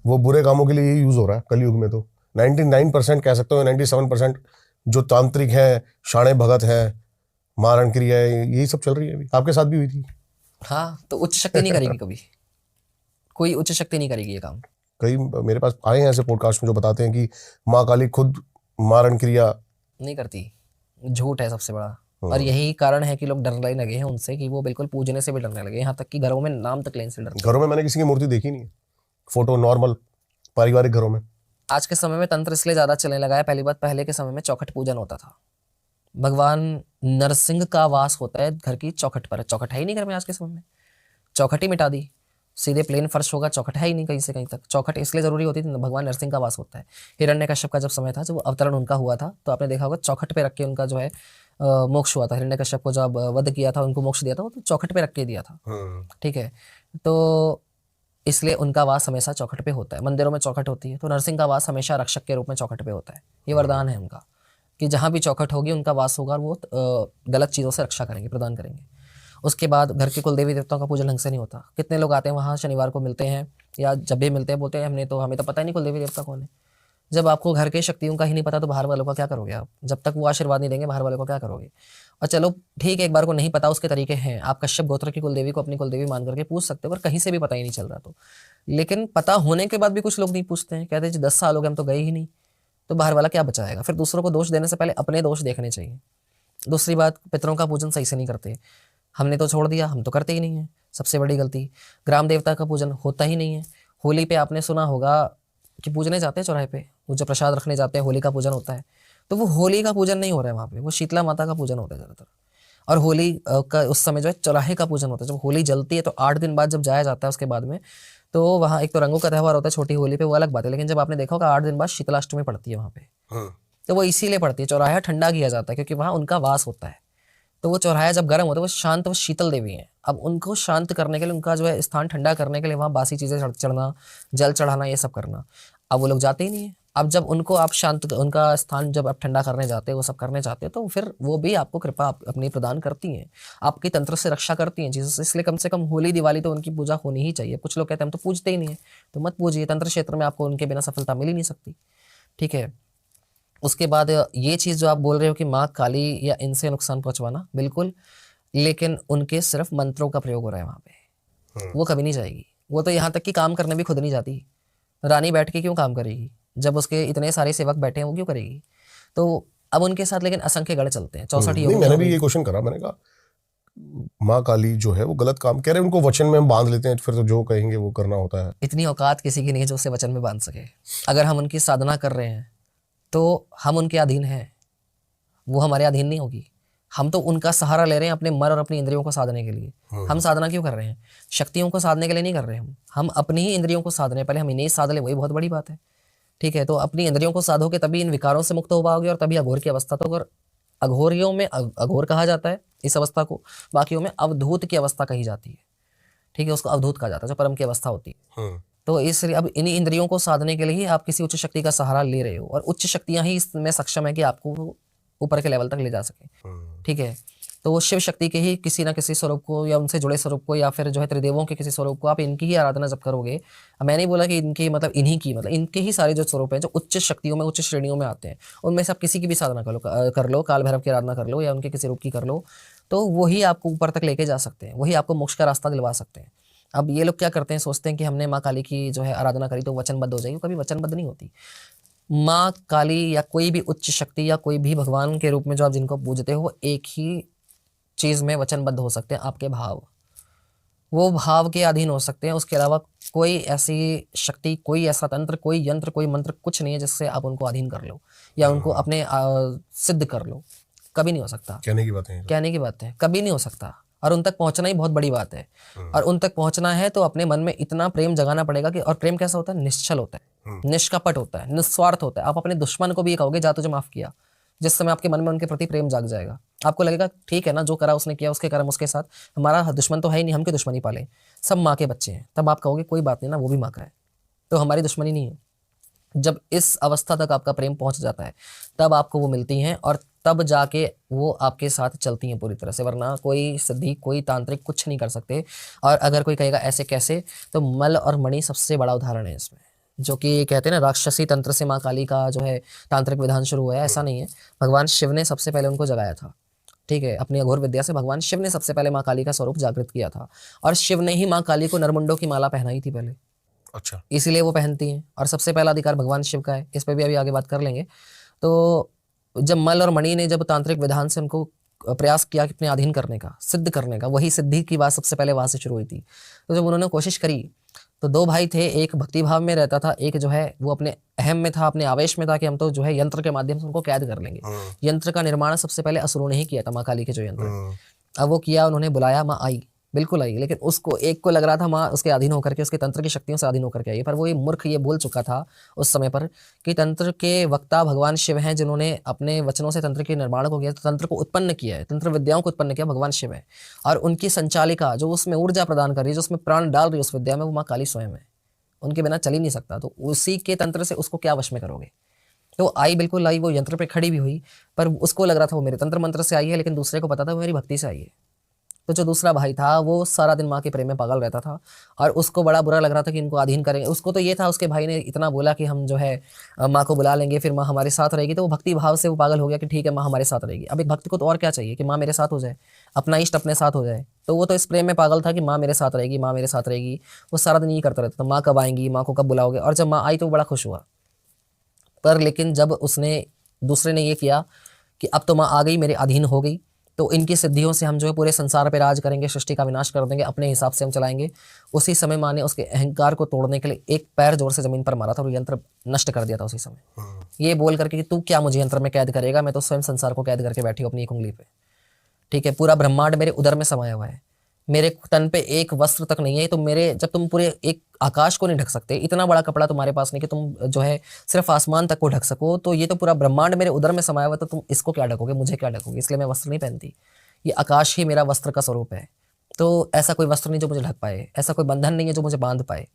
वो बुरे कामों के लिए ही यूज हो रहा है कलयुग में। तो 99% कह सकते हो, 97% जो तांत्रिक है, शाणे भगत है, मारण क्रिया है, यही सब चल रही है। अभी आपके साथ भी हुई थी। हाँ, तो उच्च शक्ति नहीं करेगी कभी, कोई उच्च शक्ति नहीं करेगी ये काम। कई मेरे पास आए हैं ऐसे पॉडकास्ट में जो बताते हैं कि माँ काली खुद मारण क्रिया नहीं करती, झूठ है सबसे बड़ा। और यही कारण है कि लोग डरने लगे हैं उनसे, कि वो बिल्कुल पूजने से भी डरने लगे, यहाँ तक कि घरों में नाम तक लेने से डरते हैं। घरों में मैंने किसी की मूर्ति देखी नहीं है, फोटो नॉर्मल पारिवारिक घरों में। आज के समय में तंत्र इसलिए ज्यादा चलने लगा है। पहली बात, पहले के समय में चौखट पूजन होता था। भगवान नरसिंह का वास होता है घर की चौखट पर। चौखट है ही नहीं घर में आज के समय में, चौखट ही मिटा दी, सीधे प्लेन फर्श होगा, चौखट है ही नहीं कहीं से कहीं तक। चौखट इसलिए जरूरी होती थी, भगवान नरसिंह का वास होता है। हिरण्यकश्यप का जब समय था, जब अवतरण उनका हुआ था, तो आपने देखा होगा चौखट पे रख के उनका जो है मोक्ष हुआ था। हिरण्यकश्यप को जब वध किया था, उनको मोक्ष दिया था, वो तो चौखट पे रख के दिया था। ठीक है, तो इसलिए उनका वास हमेशा चौखट पे होता है। मंदिरों में चौखट होती है, तो नरसिंह का वास हमेशा रक्षक के रूप में चौखट पे होता है। ये वरदान है उनका कि जहाँ भी चौखट होगी उनका वास होगा और वो गलत चीज़ों से रक्षा करेंगे, प्रदान करेंगे। उसके बाद घर के कुल देवी देवताओं का पूजन ढंग से नहीं होता। कितने लोग आते हैं वहाँ, शनिवार को मिलते हैं या जब भी मिलते हैं बोलते हैं हमें तो पता ही नहीं कुल देवी देवता कौन है। जब आपको घर के शक्तियों का ही नहीं पता तो बाहर वालों का क्या करोगे आप? जब तक वो आशीर्वाद नहीं देंगे बाहर वालों का क्या करोगे? और चलो ठीक है, एक बार को नहीं पता, उसके तरीके हैं। आप कश्यप गोत्र की कुलदेवी को अपनी कुलदेवी मान करके पूछ सकते हो, पर कहीं से भी पता ही नहीं चल रहा तो। लेकिन पता होने के बाद भी कुछ लोग नहीं पूछते हैं, कहते हैं 10 साल हो गए हम तो गए ही नहीं, तो बाहर वाला क्या बचाएगा? फिर दूसरों को दोष देने से पहले अपने दोष देखने चाहिए। दूसरी बात, पितरों का पूजन सही से नहीं करते। हमने तो छोड़ दिया, हम तो करते ही नहीं है, सबसे बड़ी गलती। ग्राम देवता का पूजन होता ही नहीं है। होली पे आपने सुना होगा कि पूजने जाते हैं चौराहे पे, वो जो प्रसाद रखने जाते हैं, होली का पूजन होता है, तो वो होली का पूजन नहीं हो रहा है वहाँ पे, वो शीतला माता का पूजन होता है ज़्यादातर। और होली का उस समय जो है चौराहे का पूजन होता है। जब होली जलती है तो 8 दिन बाद जब जाया जाता है उसके बाद में, तो वहाँ एक तो रंगों का त्यौहार होता है छोटी होली पे, वो अलग बात है। लेकिन जब आपने देखा होगा 8 दिन बाद शीतलाष्टमी पड़ती है वहाँ पे, तो वो इसीलिए पड़ती है, चौराहा ठंडा किया जाता है, क्योंकि वहाँ उनका वास होता है। तो वो चौराहा जब गर्म होता है, वो शांत, वो शीतल देवी हैं। अब उनको शांत करने के लिए, उनका जो है स्थान ठंडा करने के लिए वहाँ बासी चीज़ें चढ़ना, जल चढ़ाना, ये सब करना। अब वो लोग जाते ही नहीं है। अब जब उनको आप शांत, उनका स्थान जब आप ठंडा करने जाते हैं, वो सब करने जाते हैं, तो फिर वो भी आपको कृपा अपनी प्रदान करती हैं, आपकी तंत्र से रक्षा करती हैं चीज़ों से। इसलिए कम से कम होली दिवाली तो उनकी पूजा होनी ही चाहिए। कुछ लोग कहते हैं हम तो पूजते ही नहीं है, तो मत पूजिए। तंत्र क्षेत्र में आपको उनके बिना सफलता मिल ही नहीं सकती। ठीक है, उसके बाद ये चीज़ जो आप बोल रहे हो कि माँ काली या इनसे नुकसान पहुँचवाना, बिल्कुल, लेकिन उनके सिर्फ मंत्रों का प्रयोग हो रहा है वहाँ पे, वो कभी नहीं जाएगी। वो तो यहाँ तक कि काम करने भी खुद नहीं जाती। रानी बैठ के क्यों काम करेगी? जब उसके इतने सारे सेवक बैठे हैं, वो क्यों करेगी? तो अब उनके साथ लेकिन असंख्य गढ़ चलते हैं। 64 नहीं, मैंने भी ये क्वेश्चन करा, मैंने कहा माँ काली जो है वो गलत काम कह रहे हैं, उनको वचन में हम बांध लेते हैं, फिर तो जो कहेंगे वो करना होता है। इतनी औकात किसी की नहीं है जो उसे वचन में बांध सके। अगर हम उनकी साधना कर रहे हैं तो हम उनके अधीन हैं, वो हमारे अधीन नहीं होगी। हम तो उनका सहारा ले रहे हैं अपने मन और अपनी इंद्रियों को साधने के लिए। हम साधना क्यों कर रहे हैं? शक्तियों को साधने के लिए नहीं कर रहे हम अपनी ही इंद्रियों को साध रहे हैं। पहले हम इन्हें साध ले, वही बहुत बड़ी बात है। ठीक है, तो अपनी इंद्रियों को साधोगे तभी इन विकारों से मुक्त हो पाओगे, और तभी अघोर की अवस्था, तो अगर अघोरियों में अघोर कहा जाता है इस अवस्था को, बाकियों में अवधूत की अवस्था कही जाती है। ठीक है, उसको अवधूत कहा जाता है, जो परम की अवस्था होती है। तो इसलिए अब इन इंद्रियों को साधने के लिए ही आप किसी उच्च शक्ति का सहारा ले रहे हो, और उच्च शक्तियां ही इसमें सक्षम है कि आपको ऊपर के लेवल तक ले जा सके। ठीक है, तो वो शिव शक्ति के ही किसी ना किसी स्वरूप को या उनसे जुड़े स्वरूप को या फिर जो है त्रिदेवों के किसी स्वरूप को आप इनकी ही आराधना जब करोगे, अब मैं नहीं बोला कि इनकी मतलब इन्हीं की, मतलब इनके ही सारे जो स्वरूप हैं जो उच्च शक्तियों में उच्च श्रेणियों में आते हैं, उनमें से आप किसी की भी साधना कर लो, काल भैरव की आराधना कर लो या उनके किसी रूप की कर लो, तो वही आपको ऊपर तक लेके जा सकते हैं, वही आपको मोक्ष का रास्ता दिलवा सकते हैं। अब ये लोग क्या करते हैं, सोचते हैं कि हमने माँ काली की जो है आराधना करी तो वचनबद्ध हो जाएगी, कभी वचनबद्ध नहीं होती। माँ काली या कोई भी उच्च शक्ति या कोई भी भगवान के रूप में जो आप जिनको पूजते हो, वो एक ही चीज में वचनबद्ध हो सकते हैं, आपके भाव, वो भाव के अधीन हो सकते हैं। उसके अलावा कोई ऐसी शक्ति, कोई ऐसा तंत्र, कोई यंत्र, कोई मंत्र कुछ नहीं है जिससे आप उनको अधीन कर लो या उनको अपने सिद्ध कर लो, कभी नहीं हो सकता। कहने की बात है, कहने की बात है, कभी नहीं हो सकता। और उन तक पहुंचना ही बहुत बड़ी बात है। और उन तक पहुंचना है तो अपने मन में इतना प्रेम जगाना पड़ेगा कि, और प्रेम कैसा होता है, निश्चल होता है, निष्कपट होता है, निस्वार्थ होता है। आप अपने दुश्मन को भी ये कहोगे जा तुझे माफ किया, जिस समय आपके मन में उनके प्रति प्रेम जाग जाएगा। आपको लगेगा ठीक है ना, जो करा उसने किया, उसके कर्म उसके साथ, हमारा दुश्मन तो है ही नहीं, हम क्यों दुश्मनी पाले, सब माँ के बच्चे हैं। तब आप कहोगे कोई बात नहीं ना, वो भी माँ का है, तो हमारी दुश्मनी नहीं है। जब इस अवस्था तक आपका प्रेम पहुंच जाता है तब आपको वो मिलती हैं और तब जाके वो आपके साथ चलती हैं पूरी तरह से, वरना कोई सिद्धि, कोई तांत्रिक कुछ नहीं कर सकते। और अगर कोई कहेगा ऐसे कैसे, तो मल और मणि सबसे बड़ा उदाहरण है इसमें, जो कि कहते हैं ना राक्षसी तंत्र से माँ काली का जो है तांत्रिक विधान शुरू हुआ है, ऐसा नहीं है। भगवान शिव ने सबसे पहले उनको जगाया था, ठीक है, अपनी अघोर विद्या से भगवान शिव ने सबसे पहले माँ काली का स्वरूप जागृत किया था। और शिव ने ही माँ काली को नरमुंडों की माला पहनाई थी पहले, अच्छा, इसीलिए वो पहनती हैं। और सबसे पहला अधिकार भगवान शिव का है, इस पर भी अभी आगे बात कर लेंगे। तो जब मल और मणि ने जब तांत्रिक विधान से उनको प्रयास किया कि अपने अधीन करने का, सिद्ध करने का, वही सिद्धि की बात सबसे पहले वहां से शुरू हुई थी। तो जब उन्होंने कोशिश करी तो दो भाई थे, एक भक्ति भाव में रहता था, एक जो है वो अपने अहम में था, अपने आवेश में था कि हम तो जो है यंत्र के माध्यम से उनको कैद कर लेंगे। यंत्र का निर्माण सबसे पहले असुरों ने ही किया था, माँ काली के जो यंत्र है। अब वो किया, उन्होंने बुलाया, माँ आई, बिल्कुल आई, लेकिन उसको एक को लग रहा था माँ उसके अधीन होकर के, उसके तंत्र की शक्तियों से अधीन होकर के आई। पर वो ये मूर्ख ये बोल चुका था उस समय पर कि तंत्र के वक्ता भगवान शिव हैं, जिन्होंने अपने वचनों से तंत्र के निर्माण को किया, तो तंत्र को उत्पन्न किया है, तंत्र विद्याओं को उत्पन्न किया भगवान शिव है। और उनकी संचालिका जो उसमें ऊर्जा प्रदान कर रही है, जो उसमें प्राण डाल रही है उस विद्या में, वो माँ काली स्वयं है, उनके बिना चल ही नहीं सकता। तो उसी के तंत्र से उसको क्या वश में करोगे। तो आई, बिल्कुल आई, वो यंत्र पे खड़ी भी हुई, पर उसको लग रहा था वो मेरे तंत्र मंत्र से आई है, लेकिन दूसरे को पता था वो मेरी भक्ति से आई है। तो जो दूसरा भाई था वो सारा दिन माँ के प्रेम में पागल रहता था और उसको बड़ा बुरा लग रहा था कि इनको अधीन करेंगे। उसको तो ये था, उसके भाई ने इतना बोला कि हम जो है माँ को बुला लेंगे, फिर माँ हमारे साथ रहेगी, तो वो भक्ति भाव से वो पागल हो गया कि ठीक है माँ हमारे साथ रहेगी। अब एक भक्त को तो और क्या चाहिए कि माँ मेरे साथ हो जाए, अपना इष्ट अपने साथ हो जाए। तो वो तो इस प्रेम में पागल था कि माँ मेरे साथ रहेगी, माँ मेरे साथ रहेगी। वो सारा दिन यही करता रहता था, माँ कब आएंगी, माँ को कब बुलाओगे। और जब माँ आई तो वो बड़ा खुश हुआ। पर लेकिन जब उसने दूसरे ने ये किया कि अब तो माँ आ गई, मेरे अधीन हो गई, तो इनकी सिद्धियों से हम जो है पूरे संसार पे राज करेंगे, सृष्टि का विनाश कर देंगे, अपने हिसाब से हम चलाएंगे। उसी समय माँ ने उसके अहंकार को तोड़ने के लिए एक पैर जोर से जमीन पर मारा था और यंत्र नष्ट कर दिया था उसी समय, ये बोल करके कि तू क्या मुझे यंत्र में कैद करेगा, मैं तो स्वयं संसार को कैद करके बैठी हूँ अपनी एक उंगली पे, ठीक है, पूरा ब्रह्मांड मेरे उदर में समाया हुआ है, मेरे तन पे एक वस्त्र तक नहीं है। तो मेरे जब तुम पूरे एक आकाश को नहीं ढक सकते, इतना बड़ा कपड़ा तुम्हारे पास नहीं कि तुम जो है सिर्फ आसमान तक को ढक सको, तो ये तो पूरा ब्रह्मांड मेरे उदर में समाया हुआ है, तो तुम इसको क्या ढकोगे, मुझे क्या ढकोगे। इसलिए मैं वस्त्र नहीं पहनती, ये आकाश ही मेरा वस्त्र का स्वरूप है। तो ऐसा कोई वस्त्र नहीं जो मुझे ढक पाए, ऐसा कोई बंधन नहीं है जो मुझे बांध पाए।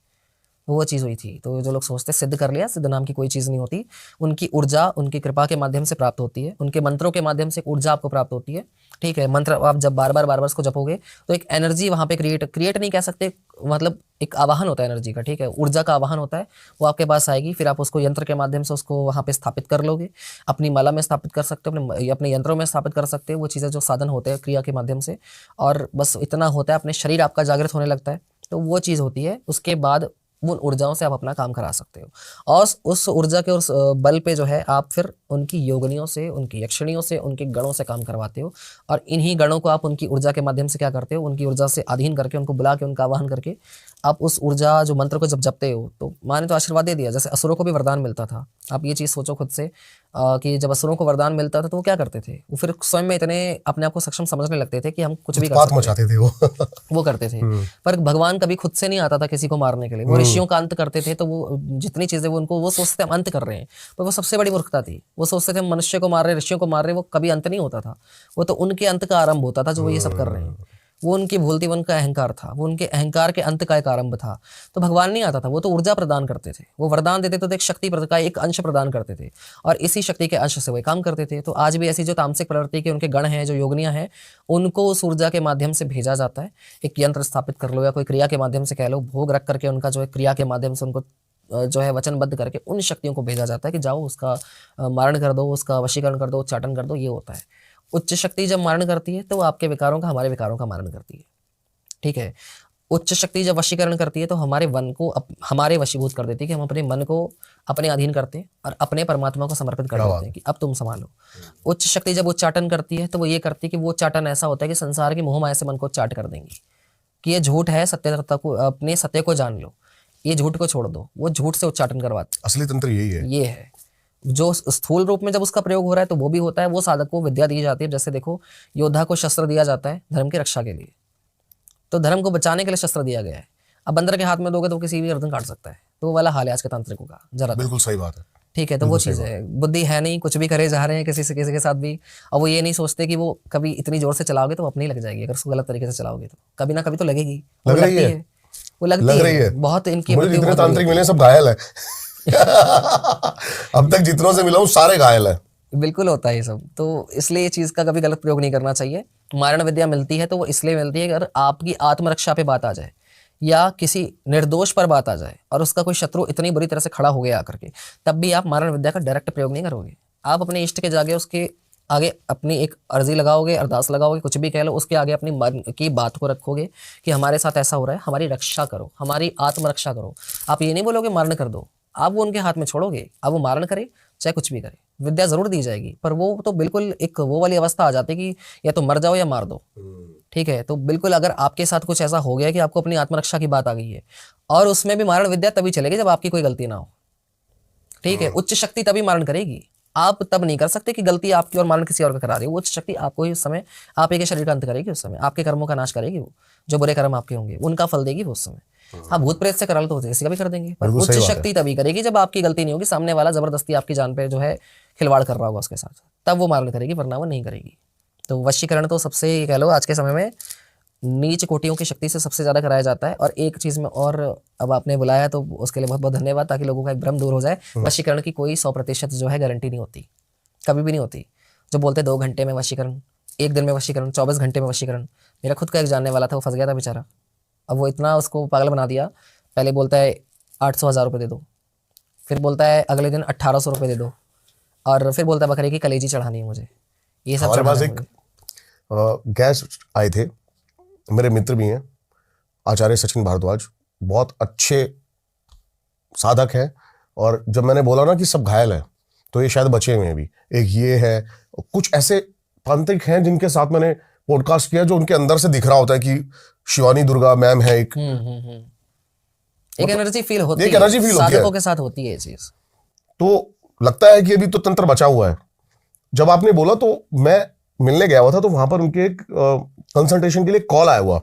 वो चीज़ हुई थी। तो जो लोग सोचते सिद्ध कर लिया, सिद्ध नाम की कोई चीज़ नहीं होती। उनकी ऊर्जा उनकी कृपा के माध्यम से प्राप्त होती है, उनके मंत्रों के माध्यम से ऊर्जा आपको प्राप्त होती है, ठीक है। मंत्र आप जब बार बार उसको जपोगे तो एक एनर्जी वहाँ पे क्रिएट नहीं कह सकते, मतलब एक आवाहन होता है एनर्जी का, ठीक है, ऊर्जा का आवाहन होता है, वो आपके पास आएगी। फिर आप उसको यंत्र के माध्यम से उसको वहाँ पे स्थापित कर लोगे, अपनी माला में स्थापित कर सकते हो, अपने यंत्रों में स्थापित कर सकते हो। वो चीज़ें जो साधन होते हैं क्रिया के माध्यम से, और बस इतना होता है, अपने शरीर आपका जागृत होने लगता है, तो वो चीज़ होती है। उसके बाद उन ऊर्जाओं से आप अपना काम करा सकते हो, और उस ऊर्जा के उस बल पे जो है आप फिर उनकी योगनियों से, उनकी यक्षिणियों से, उनके गणों से काम करवाते हो। और इन्हीं गणों को आप उनकी ऊर्जा के माध्यम से क्या करते हो, उनकी ऊर्जा से अधीन करके, उनको बुला के, उनका आवाहन करके आप उस ऊर्जा जो मंत्र को जब जपते हो, तो माँ ने तो आशीर्वाद दे दिया। जैसे असुरों को भी वरदान मिलता था, आप ये चीज़ सोचो खुद से कि जब असुरों को वरदान मिलता था तो वो क्या करते थे, वो फिर स्वयं में इतने अपने आप को सक्षम समझने लगते थे कि हम कुछ भी कर सकते मचाते थे वो करते थे। पर भगवान कभी खुद से नहीं आता था किसी को मारने के लिए, वो ऋषियों का अंत करते थे। तो वो जितनी चीजें वो सोचते हम अंत कर रहे हैं, पर वो सबसे बड़ी मूर्खता थी। वो सोचते थे हम मनुष्य को मार रहे, ऋषियों को मार रहे, वो कभी अंत नहीं होता था, वो तो उनके अंत का आरंभ होता था जो वो ये सब कर रहे हैं। वो उनकी भूलती वो उनका अहंकार था, वो उनके अहंकार के अंत का एक आरंभ था। तो भगवान नहीं आता था, वो तो ऊर्जा प्रदान करते थे, वो वरदान देते तो एक शक्ति का एक अंश प्रदान करते थे और इसी शक्ति के अंश से वो काम करते थे। तो आज भी ऐसी जो तामसिक प्रवृत्ति के उनके गण हैं, जो योगिनियां हैं, उनको उस ऊर्जा के माध्यम से भेजा जाता है। एक यंत्र स्थापित कर लो या कोई क्रिया के माध्यम से कह लो, भोग रख करके उनका जो है क्रिया के माध्यम से उनको जो है वचनबद्ध करके उन शक्तियों को भेजा जाता है कि जाओ उसका मारण कर दो, उसका वशीकरण कर दो, उच्चाटन कर दो। ये होता है। उच्च शक्ति जब मारण करती है तो वो आपके विकारों का, हमारे विकारों का मारण करती है। ठीक है। उच्च शक्ति जब वशीकरण करती है तो हमारे मन को हमारे वशीभूत कर देती है कि हम अपने मन को अपने अधीन करते हैं और अपने परमात्मा को समर्पित कर देते हैं कि अब तुम संभालो। उच्च शक्ति जब उच्चाटन करती है तो वो ये करती है कि वो उच्चाटन ऐसा होता है कि संसार की मोहमाया से मन को उच्चाट कर देंगी कि ये झूठ है, सत्यता को, अपने सत्य को जान लो, ये झूठ को छोड़ दो। वो झूठ से उच्चाटन करवाते। असली तंत्र यही है। ये है जो स्थूल रूप में जब उसका प्रयोग हो रहा है तो वो भी होता है। वो साधक को विद्या दी जाती है। जैसे देखो, योद्धा को शस्त्र दिया जाता है धर्म की रक्षा के लिए, तो धर्म को बचाने के लिए शस्त्र दिया गया है। अब बंदर के हाथ में दोगे तो किसी भी गर्दन काट सकता है। तो वो वाला हाल है आज के तांत्रिकों का जरा। बिल्कुल सही बात है। ठीक है। तो वो चीज़ है, बुद्धि है नहीं, कुछ भी करे जा रहे हैं किसी से किसी के साथ भी। और वो ये नहीं सोचते कि वो कभी इतनी जोर से चलाओगे तो अपनी लग जाएगी। अगर उसको गलत तरीके से चलाओगे तो कभी ना कभी तो लगेगी। लग रही है, वो लगती है। बहुत इनकी मुझे जितने तांत्रिक मिले सब घायल है। अब तक जितनों से मिला हूं सारे घायल है। बिल्कुल होता है ये सब। तो इसलिए ये चीज का कभी गलत प्रयोग नहीं करना चाहिए। मारण विद्या मिलती है तो वो इसलिए मिलती है अगर आपकी आत्मरक्षा पे बात आ जाए या किसी निर्दोष पर बात आ जाए और उसका कोई शत्रु इतनी बुरी तरह से खड़ा हो गया आकर के, तब भी आप मारण विद्या का डायरेक्ट प्रयोग नहीं करोगे। आप अपने इष्ट के जागे उसके आगे अपनी एक अर्जी लगाओगे, अरदास लगाओगे, कुछ भी कह लो, उसके आगे अपनी मन की बात को रखोगे कि हमारे साथ ऐसा हो रहा है, हमारी रक्षा करो, हमारी आत्मरक्षा करो। आप ये नहीं बोलोगे मारण कर दो, आप वो उनके हाथ में छोड़ोगे। अब वो मारण करे चाहे कुछ भी करे, विद्या जरूर दी जाएगी, पर वो तो बिल्कुल एक वो वाली अवस्था आ जाती है कि या तो मर जाओ या मार दो। ठीक है। तो बिल्कुल अगर आपके साथ कुछ ऐसा हो गया कि आपको अपनी आत्मरक्षा की बात आ गई है, और उसमें भी मारण विद्या तभी चलेगी जब आपकी कोई गलती ना हो। ठीक है। उच्च शक्ति तभी मारण करेगी। आप तब नहीं कर सकते कि गलती आपकी और मारण किसी और का करा रही है। वो उच्च शक्ति आपको ही उस समय, आप ही के शरीर का अंत करेगी उस समय, आपके कर्मों का नाश करेगी। वो जो बुरे कर्म आपके होंगे उनका फल देगी वो उस समय। हाँ, भूत प्रेत से करा लो तो किसी का भी कर देंगे, पर उच्च शक्ति तभी करेगी जब आपकी गलती नहीं होगी, सामने वाला जबरदस्ती आपकी जान पे जो है खिलवाड़ कर रहा होगा उसके साथ, तब वो मारण करेगी, वरना वो नहीं करेगी। तो वशीकरण तो सबसे कह लो आज के समय में नीच कोटियों की शक्ति से सबसे ज्यादा कराया जाता है। और एक चीज में और, अब आपने बुलाया तो उसके लिए बहुत बहुत धन्यवाद, ताकि लोगों का एक भ्रम दूर हो जाए। वशीकरण की कोई 100% जो है गारंटी नहीं होती, कभी भी नहीं होती। जो बोलते 2 घंटे में वशीकरण, 1 दिन में वशीकरण, 24 घंटे में वशीकरण। मेरा खुद का एक जानने वाला था, वो फंस गया था बेचारा। अब वो इतना उसको पागल बना दिया, पहले बोलता है 800-1000 रुपये दे दो, फिर बोलता है अगले दिन 1800 रुपये दे दो, और फिर बोलता है बकरे की कलेजी चढ़ानी है मुझे। ये सब हमारे पास एक गेस्ट आए थे, मेरे मित्र भी हैं, आचार्य सचिन भारद्वाज, बहुत अच्छे साधक हैं। और जब मैंने बोला ना कि सब घायल हैं, तो ये शायद बचे हुए हैं भी। एक ये है, कुछ ऐसे तांत्रिक हैं जिनके साथ मैंने पॉडकास्ट किया जो उनके अंदर से दिख रहा होता है कि शिवानी दुर्गा मैम है एक एनर्जी फील होती है, एक एनर्जी फील होती है, साधकों के साथ होती है ये चीज। तो लगता है कि अभी तो तंत्र बचा हुआ है। जब आपने बोला तो मैं मिलने गया हुआ था, तो वहां पर उनके एक कंसल्टेशन के लिए कॉल आया हुआ,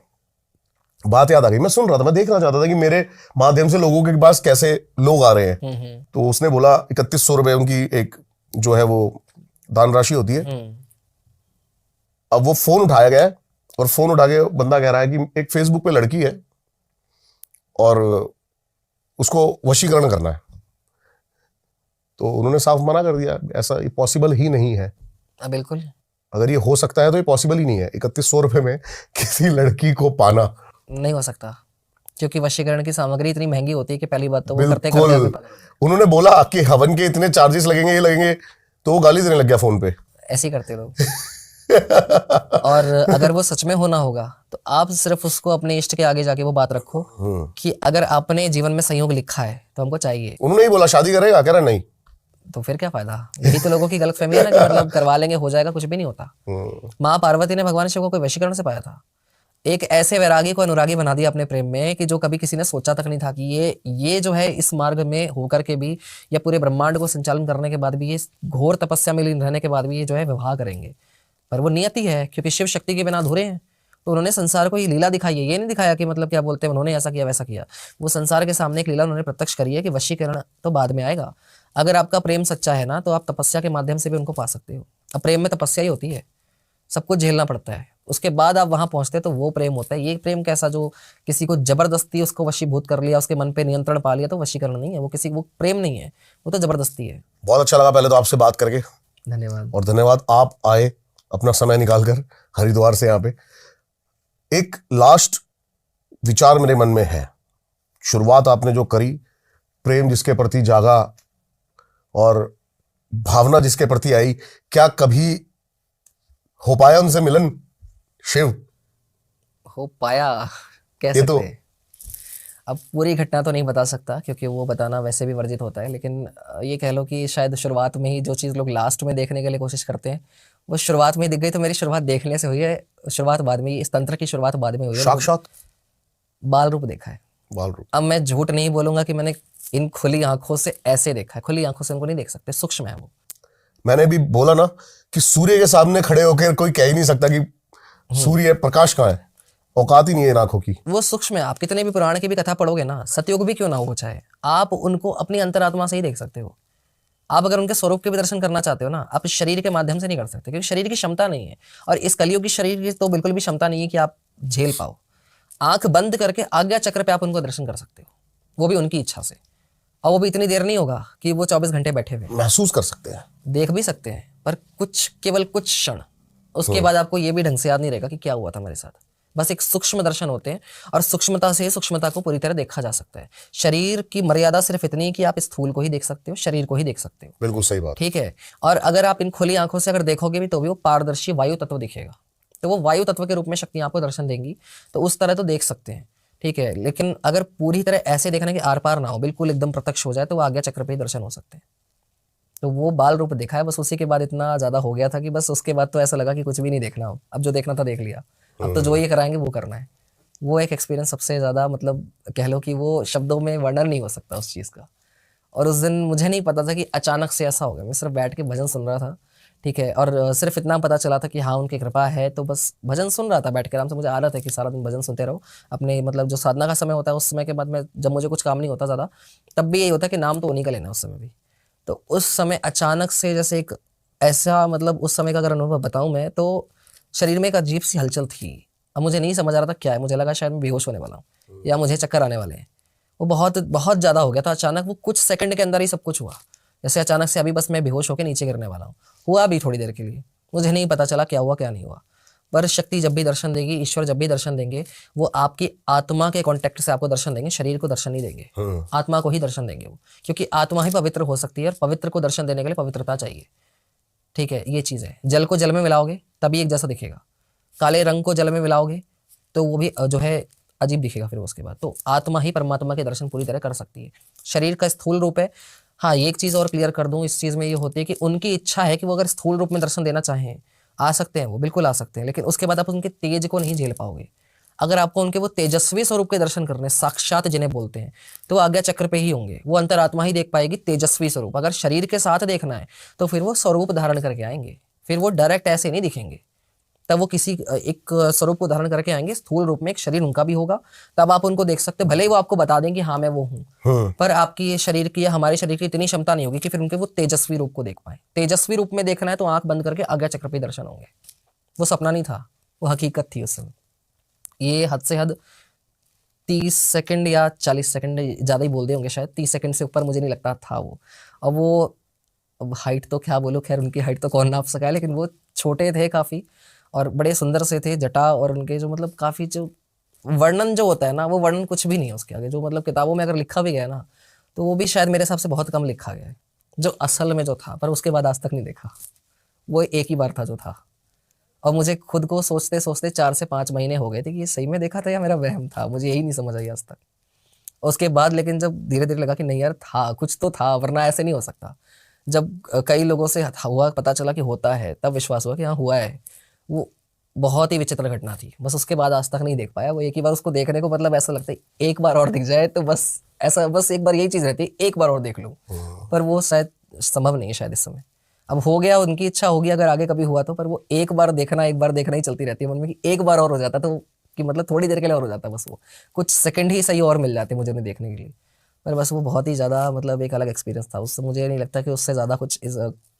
बात याद आ गई। मैं सुन रहा था, मैं देखना चाहता था कि मेरे माध्यम से लोगों के पास कैसे लोग आ रहे हैं। तो उसने बोला 3100 रुपए उनकी एक जो है वो दान राशि होती है। अब वो फोन उठाया गया है, और फोन उठा के बंदा कह रहा है कि एक फेसबुक पे लड़की है और उसको वशीकरण करना है। तो उन्होंने साफ मना कर दिया, ऐसा पॉसिबल ही नहीं है। बिल्कुल, अगर ये हो सकता है तो ये पॉसिबल ही नहीं है। 3100 रुपए में किसी लड़की को पाना नहीं हो सकता, क्योंकि वशीकरण की सामग्री इतनी महंगी होती है कि पहली बात तो वो करते उन्होंने बोला कि हवन के इतने चार्जेस लगेंगे, ये लगेंगे, तो वो गाली देने लग गया फोन पे। ऐसे ही करते लोग। और अगर वो सच में होना होगा तो आप सिर्फ उसको अपने इष्ट के आगे जाके वो बात रखो कि अगर आपने जीवन में संयोग लिखा है तो हमको चाहिए। उन्होंने ही बोला शादी करेगा, कह रहा नहीं, तो फिर क्या फायदा। यही तो लोगों की गलतफहमी है ना कि मतलब करवा लेंगे हो जाएगा, कुछ भी नहीं होता। माँ पार्वती ने भगवान शिव को कोई वशीकरण से पाया था। एक ऐसे वैरागी को अनुरागी बना दिया अपने प्रेम में कि जो कभी किसी ने सोचा तक नहीं था कि ये जो है इस मार्ग में होकर के भी, या पूरे ब्रह्मांड को संचालन करने के बाद भी, ये घोर तपस्या में लीन रहने के बाद भी ये जो है विवाह करेंगे। पर वो नियति है, क्योंकि शिव शक्ति के बिना अधूरे हैं। तो उन्होंने संसार को ये लीला दिखाई है, ये नहीं दिखाया कि मतलब क्या बोलते हैं उन्होंने ऐसा किया वैसा किया। वो संसार के सामने एक लीला उन्होंने प्रत्यक्ष करी है कि वशीकरण तो बाद में आएगा। अगर आपका प्रेम सच्चा है ना, तो आप तपस्या के माध्यम से भी उनको पा सकते हो। अब प्रेम में तपस्या ही होती है, सब कुछ झेलना पड़ता है। उसके बाद आप वहां पहुंचते हैं तो वो प्रेम होता है। ये प्रेम कैसा जो किसी को जबरदस्ती उसको वशीभूत कर लिया, उसके मन पे नियंत्रण पा लिया, तो वशीकरण नहीं है वो, किसी वो प्रेम नहीं है, वो तो जबरदस्ती है। बहुत अच्छा लगा पहले तो आपसे बात करके, धन्यवाद। और धन्यवाद आप आए अपना समय निकालकर हरिद्वार से यहाँ पे। एक लास्ट विचार मेरे मन में है, शुरुआत आपने जो करी, प्रेम जिसके प्रति जागा और भावना जिसके प्रति आई, क्या कभी हो पाया उनसे मिलन शिव? हो पाया कह ये तो सकते हैं। अब पूरी घटना तो नहीं बता सकता क्योंकि वो बताना वैसे भी वर्जित होता है, लेकिन ये कह लो कि शायद शुरुआत में ही जो चीज़ लोग लास्ट में देखने के लिए कोशिश करते हैं वो शुरुआत में ही दिख गई। तो मेरी शुरुआत देखने से हुई है, शुरुआत बाद में, इस तंत्र की शुरुआत बाद में हुई है। साक्षात बाल रूप देखा है। बाल रूप। अब मैं झूठ नहीं बोलूंगा कि मैंने इन खुली आंखों से ऐसे देखा है, खुली आंखों से उनको नहीं देख सकते, सूक्ष्म है वो। मैंने भी बोला ना कि सूर्य के सामने खड़े होकर कोई कह ही नहीं सकता कि सूर्य प्रकाश कहाँ है, औकात ही नहीं है इन आंखों की। वो सूक्ष्म है। आप कितने भी पुराण की भी कथा पढ़ोगे ना, सतयुग भी क्यों ना हो चाहे, आप उनको अपनी अंतरात्मा से ही देख सकते हो। आप अगर उनके स्वरूप के भी दर्शन करना चाहते हो ना, आप इस शरीर के माध्यम से नहीं कर सकते क्योंकि शरीर की क्षमता नहीं है, और इस कलियुग की शरीर की तो बिल्कुल भी क्षमता नहीं है कि आप झेल पाओ। आंख बंद करके आज्ञा चक्र पे आप उनको दर्शन कर सकते हो, वो भी उनकी इच्छा से, और वो भी इतनी देर नहीं होगा कि वो 24 घंटे बैठे हुए। महसूस कर सकते हैं, देख भी सकते हैं पर कुछ, केवल कुछ क्षण, उसके बाद आपको ये भी ढंग से याद नहीं रहेगा कि क्या हुआ था मेरे साथ। बस एक सूक्ष्म दर्शन होते हैं, और सूक्ष्मता से सूक्ष्मता को पूरी तरह देखा जा सकता है। शरीर की मर्यादा सिर्फ इतनी है कि आप स्थूल को ही देख सकते हो, शरीर को ही देख सकते हो। बिल्कुल सही बात। ठीक है। और अगर आप इन खुली आंखों से अगर देखोगे भी तो भी वो पारदर्शी वायु तत्व दिखेगा, तो वो वायु तत्व के रूप में शक्ति आपको दर्शन देंगी, तो उस तरह तो देख सकते हैं। ठीक है। लेकिन अगर पूरी तरह ऐसे देखना कि आर पार ना हो, बिल्कुल एकदम प्रत्यक्ष हो जाए, तो वो आज्ञा चक्र पे ही दर्शन हो सकते हैं। तो वो बाल रूप देखा है, बस उसी के बाद इतना ज्यादा हो गया था कि बस उसके बाद तो ऐसा लगा कि कुछ भी नहीं देखना हो, अब जो देखना था देख लिया, अब तो जो ये कराएंगे वो करना है। वो एक एक्सपीरियंस सबसे ज्यादा, मतलब कह लो कि वो शब्दों में वर्णन नहीं हो सकता उस चीज का। और उस दिन मुझे नहीं पता था कि अचानक से ऐसा हो गया। मैं सिर्फ बैठ के भजन सुन रहा था, ठीक है, और सिर्फ इतना पता चला था कि हाँ उनकी कृपा है, तो बस भजन सुन रहा था बैठ के आराम से। मुझे आदत है कि सारा दिन भजन सुनते रहो अपने, मतलब जो साधना का समय होता है उस समय के बाद में, जब मुझे कुछ काम नहीं होता ज़्यादा, तब भी यही होता है कि नाम तो उन्हीं का लेना उस समय भी। तो उस समय अचानक से जैसे एक ऐसा, मतलब उस समय का अगर अनुभव बताऊं मैं, तो शरीर में एक अजीब सी हलचल थी। अब मुझे नहीं समझ आ रहा था क्या है, मुझे लगा शायद मैं बेहोश होने वाला हूँ या मुझे चक्कर आने वाले हैं। वो बहुत बहुत ज़्यादा हो गया था अचानक, वो कुछ सेकंड के अंदर ही सब कुछ हुआ। जैसे अचानक से अभी बस मैं बेहोश होकर नीचे गिरने वाला हूँ, हुआ भी थोड़ी देर के लिए, मुझे नहीं पता चला क्या हुआ क्या नहीं हुआ। पर शक्ति जब भी दर्शन देगी, ईश्वर जब भी दर्शन देंगे, वो आपकी आत्मा के कांटेक्ट से आपको दर्शन देंगे, शरीर को दर्शन नहीं देंगे, आत्मा को ही दर्शन देंगे वो, क्योंकि आत्मा ही पवित्र हो सकती है, और पवित्र को दर्शन देने के लिए पवित्रता चाहिए। ठीक है, ये चीज़ है। जल को जल में मिलाओगे तभी एक जैसा दिखेगा, काले रंग को जल में मिलाओगे तो वो भी जो है अजीब दिखेगा। फिर उसके बाद तो आत्मा ही परमात्मा के दर्शन पूरी तरह कर सकती है। शरीर का स्थूल रूप है। हाँ, ये एक चीज़ और क्लियर कर दूं, इस चीज़ में ये होती है कि उनकी इच्छा है कि वो अगर स्थूल रूप में दर्शन देना चाहें, आ सकते हैं, वो बिल्कुल आ सकते हैं, लेकिन उसके बाद आप उनके तेज को नहीं झेल पाओगे। अगर आपको उनके वो तेजस्वी स्वरूप के दर्शन करने, साक्षात जिन्हें बोलते हैं, तो वो आज्ञा चक्र पे ही होंगे। वो अंतरात्मा ही देख पाएगी तेजस्वी स्वरूप। अगर शरीर के साथ देखना है तो फिर वो स्वरूप धारण करके आएंगे, फिर वो डायरेक्ट ऐसे नहीं दिखेंगे, तब वो किसी एक स्वरूप को धारण करके आएंगे, स्थूल रूप में एक शरीर उनका भी होगा, तब आप उनको देख सकते हो। भले ही वो आपको बता दें कि हाँ मैं वो हूँ, पर आपकी ये शरीर की या हमारे शरीर की इतनी क्षमता नहीं होगी कि फिर उनके वो तेजस्वी रूप को देख पाए। तेजस्वी रूप में देखना है तो आंख बंद करके आज्ञा चक्र पे दर्शन होंगे। वो सपना नहीं था, वो हकीकत थी उस समय। ये हद से हद 30 सेकंड या 40 सेकंड ज़्यादा ही बोल दे होंगे शायद, 30 सेकंड से ऊपर मुझे नहीं लगता था वो। अब वो, अब हाइट तो क्या बोलो, खैर उनकी हाइट तो कौन नाप सका है, लेकिन वो छोटे थे काफ़ी और बड़े सुंदर से थे। जटा और उनके जो, मतलब काफ़ी जो वर्णन जो होता है ना, वो वर्णन कुछ भी नहीं है उसके आगे। जो मतलब किताबों में अगर लिखा भी गया ना, तो वो भी शायद मेरे हिसाब से बहुत कम लिखा गया है जो असल में जो था। पर उसके बाद आज तक नहीं देखा, वो एक ही बार था जो था। और मुझे खुद को सोचते सोचते 4 से 5 महीने हो गए थे कि ये सही में देखा था या मेरा वहम था, मुझे यही नहीं समझ आई आज तक। उसके बाद लेकिन जब धीरे धीरे लगा कि नहीं यार था, कुछ तो था, वरना ऐसे नहीं हो सकता। जब कई लोगों से हुआ, पता चला कि होता है, तब विश्वास हुआ कि हाँ हुआ है। वो बहुत ही विचित्र घटना थी। बस उसके बाद आज तक नहीं देख पाया। वो एक ही बार उसको देखने को, मतलब ऐसा लगता है एक बार और दिख जाए तो बस ऐसा, बस एक बार यही चीज़ रहती है, एक बार और देख लूँ। पर वो शायद संभव नहीं है शायद इस समय। अब हो गया, उनकी इच्छा होगी अगर आगे कभी हुआ तो, पर वो एक बार देखना ही चलती रहती है मन में कि एक बार और हो जाता तो, कि मतलब थोड़ी देर के लिए और हो जाता, बस वो कुछ सेकंड ही सही और मिल जाते मुझे उन्हें देखने के लिए। पर बस वो बहुत ही ज़्यादा मतलब एक अलग एक्सपीरियंस था। उससे मुझे नहीं लगता कि उससे ज़्यादा कुछ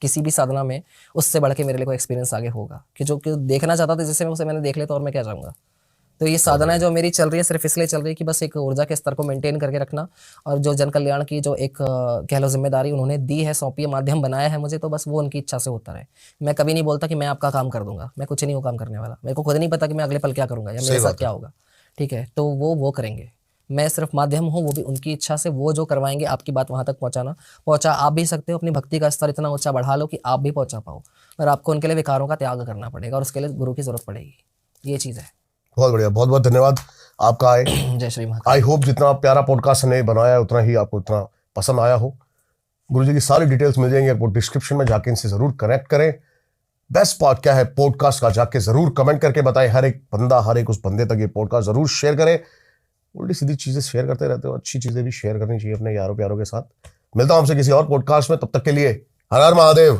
किसी भी साधना में उससे बढ़ के मेरे लिए कोई एक्सपीरियंस आगे होगा, कि जो कि देखना चाहता था जिससे मैं उसे मैंने देख लिया, तो और मैं क्या चाहूँगा। तो ये साधनाएं जो मेरी चल रही है सिर्फ इसलिए चल रही है कि बस एक ऊर्जा के स्तर को मेंटेन करके रखना, और जो जन कल्याण की जो एक कह लो जिम्मेदारी उन्होंने दी है, सौंपी है, माध्यम बनाया है मुझे, तो बस वो उनकी इच्छा से होता रहे। मैं कभी नहीं बोलता कि मैं आपका काम कर दूंगा, मैं कुछ नहीं वो काम करने वाला, मेरे को खुद नहीं पता कि मैं अगले पल क्या करूंगा या मेरे सही साथ बात क्या होगा। ठीक है, तो वो करेंगे, मैं सिर्फ माध्यम हूँ, वो भी उनकी इच्छा से। वो जो करवाएंगे आपकी बात वहां तक पहुंचा आप भी सकते हो, अपनी भक्ति का स्तर इतना ऊंचा बढ़ा लो कि आप भी पहुंचा पाओ, पर आपको उनके लिए विकारों का त्याग करना पड़ेगा, और उसके लिए गुरु की जरूरत पड़ेगी। ये चीज़ है। बहुत बढ़िया, बहुत बहुत धन्यवाद आपका आए। जय श्री महाकाल। आई होप जितना प्यारा पॉडकास्ट हमने बनाया है उतना ही आपको इतना पसंद आया हो। गुरुजी की सारी डिटेल्स मिल जाएंगी आपको डिस्क्रिप्शन में, जाके इनसे जरूर कनेक्ट करें। बेस्ट पार्ट क्या है पॉडकास्ट का, जाके जरूर कमेंट करके बताएं। हर एक बंदा, हर एक उस बंदे तक ये पॉडकास्ट जरूर शेयर करे। उल्टी सीधी चीजें शेयर करते रहते हो, अच्छी चीजें भी शेयर करनी चाहिए अपने यारों प्यारों के साथ। मिलता हूं आपसे किसी और पॉडकास्ट में, तब तक के लिए हर हर महादेव।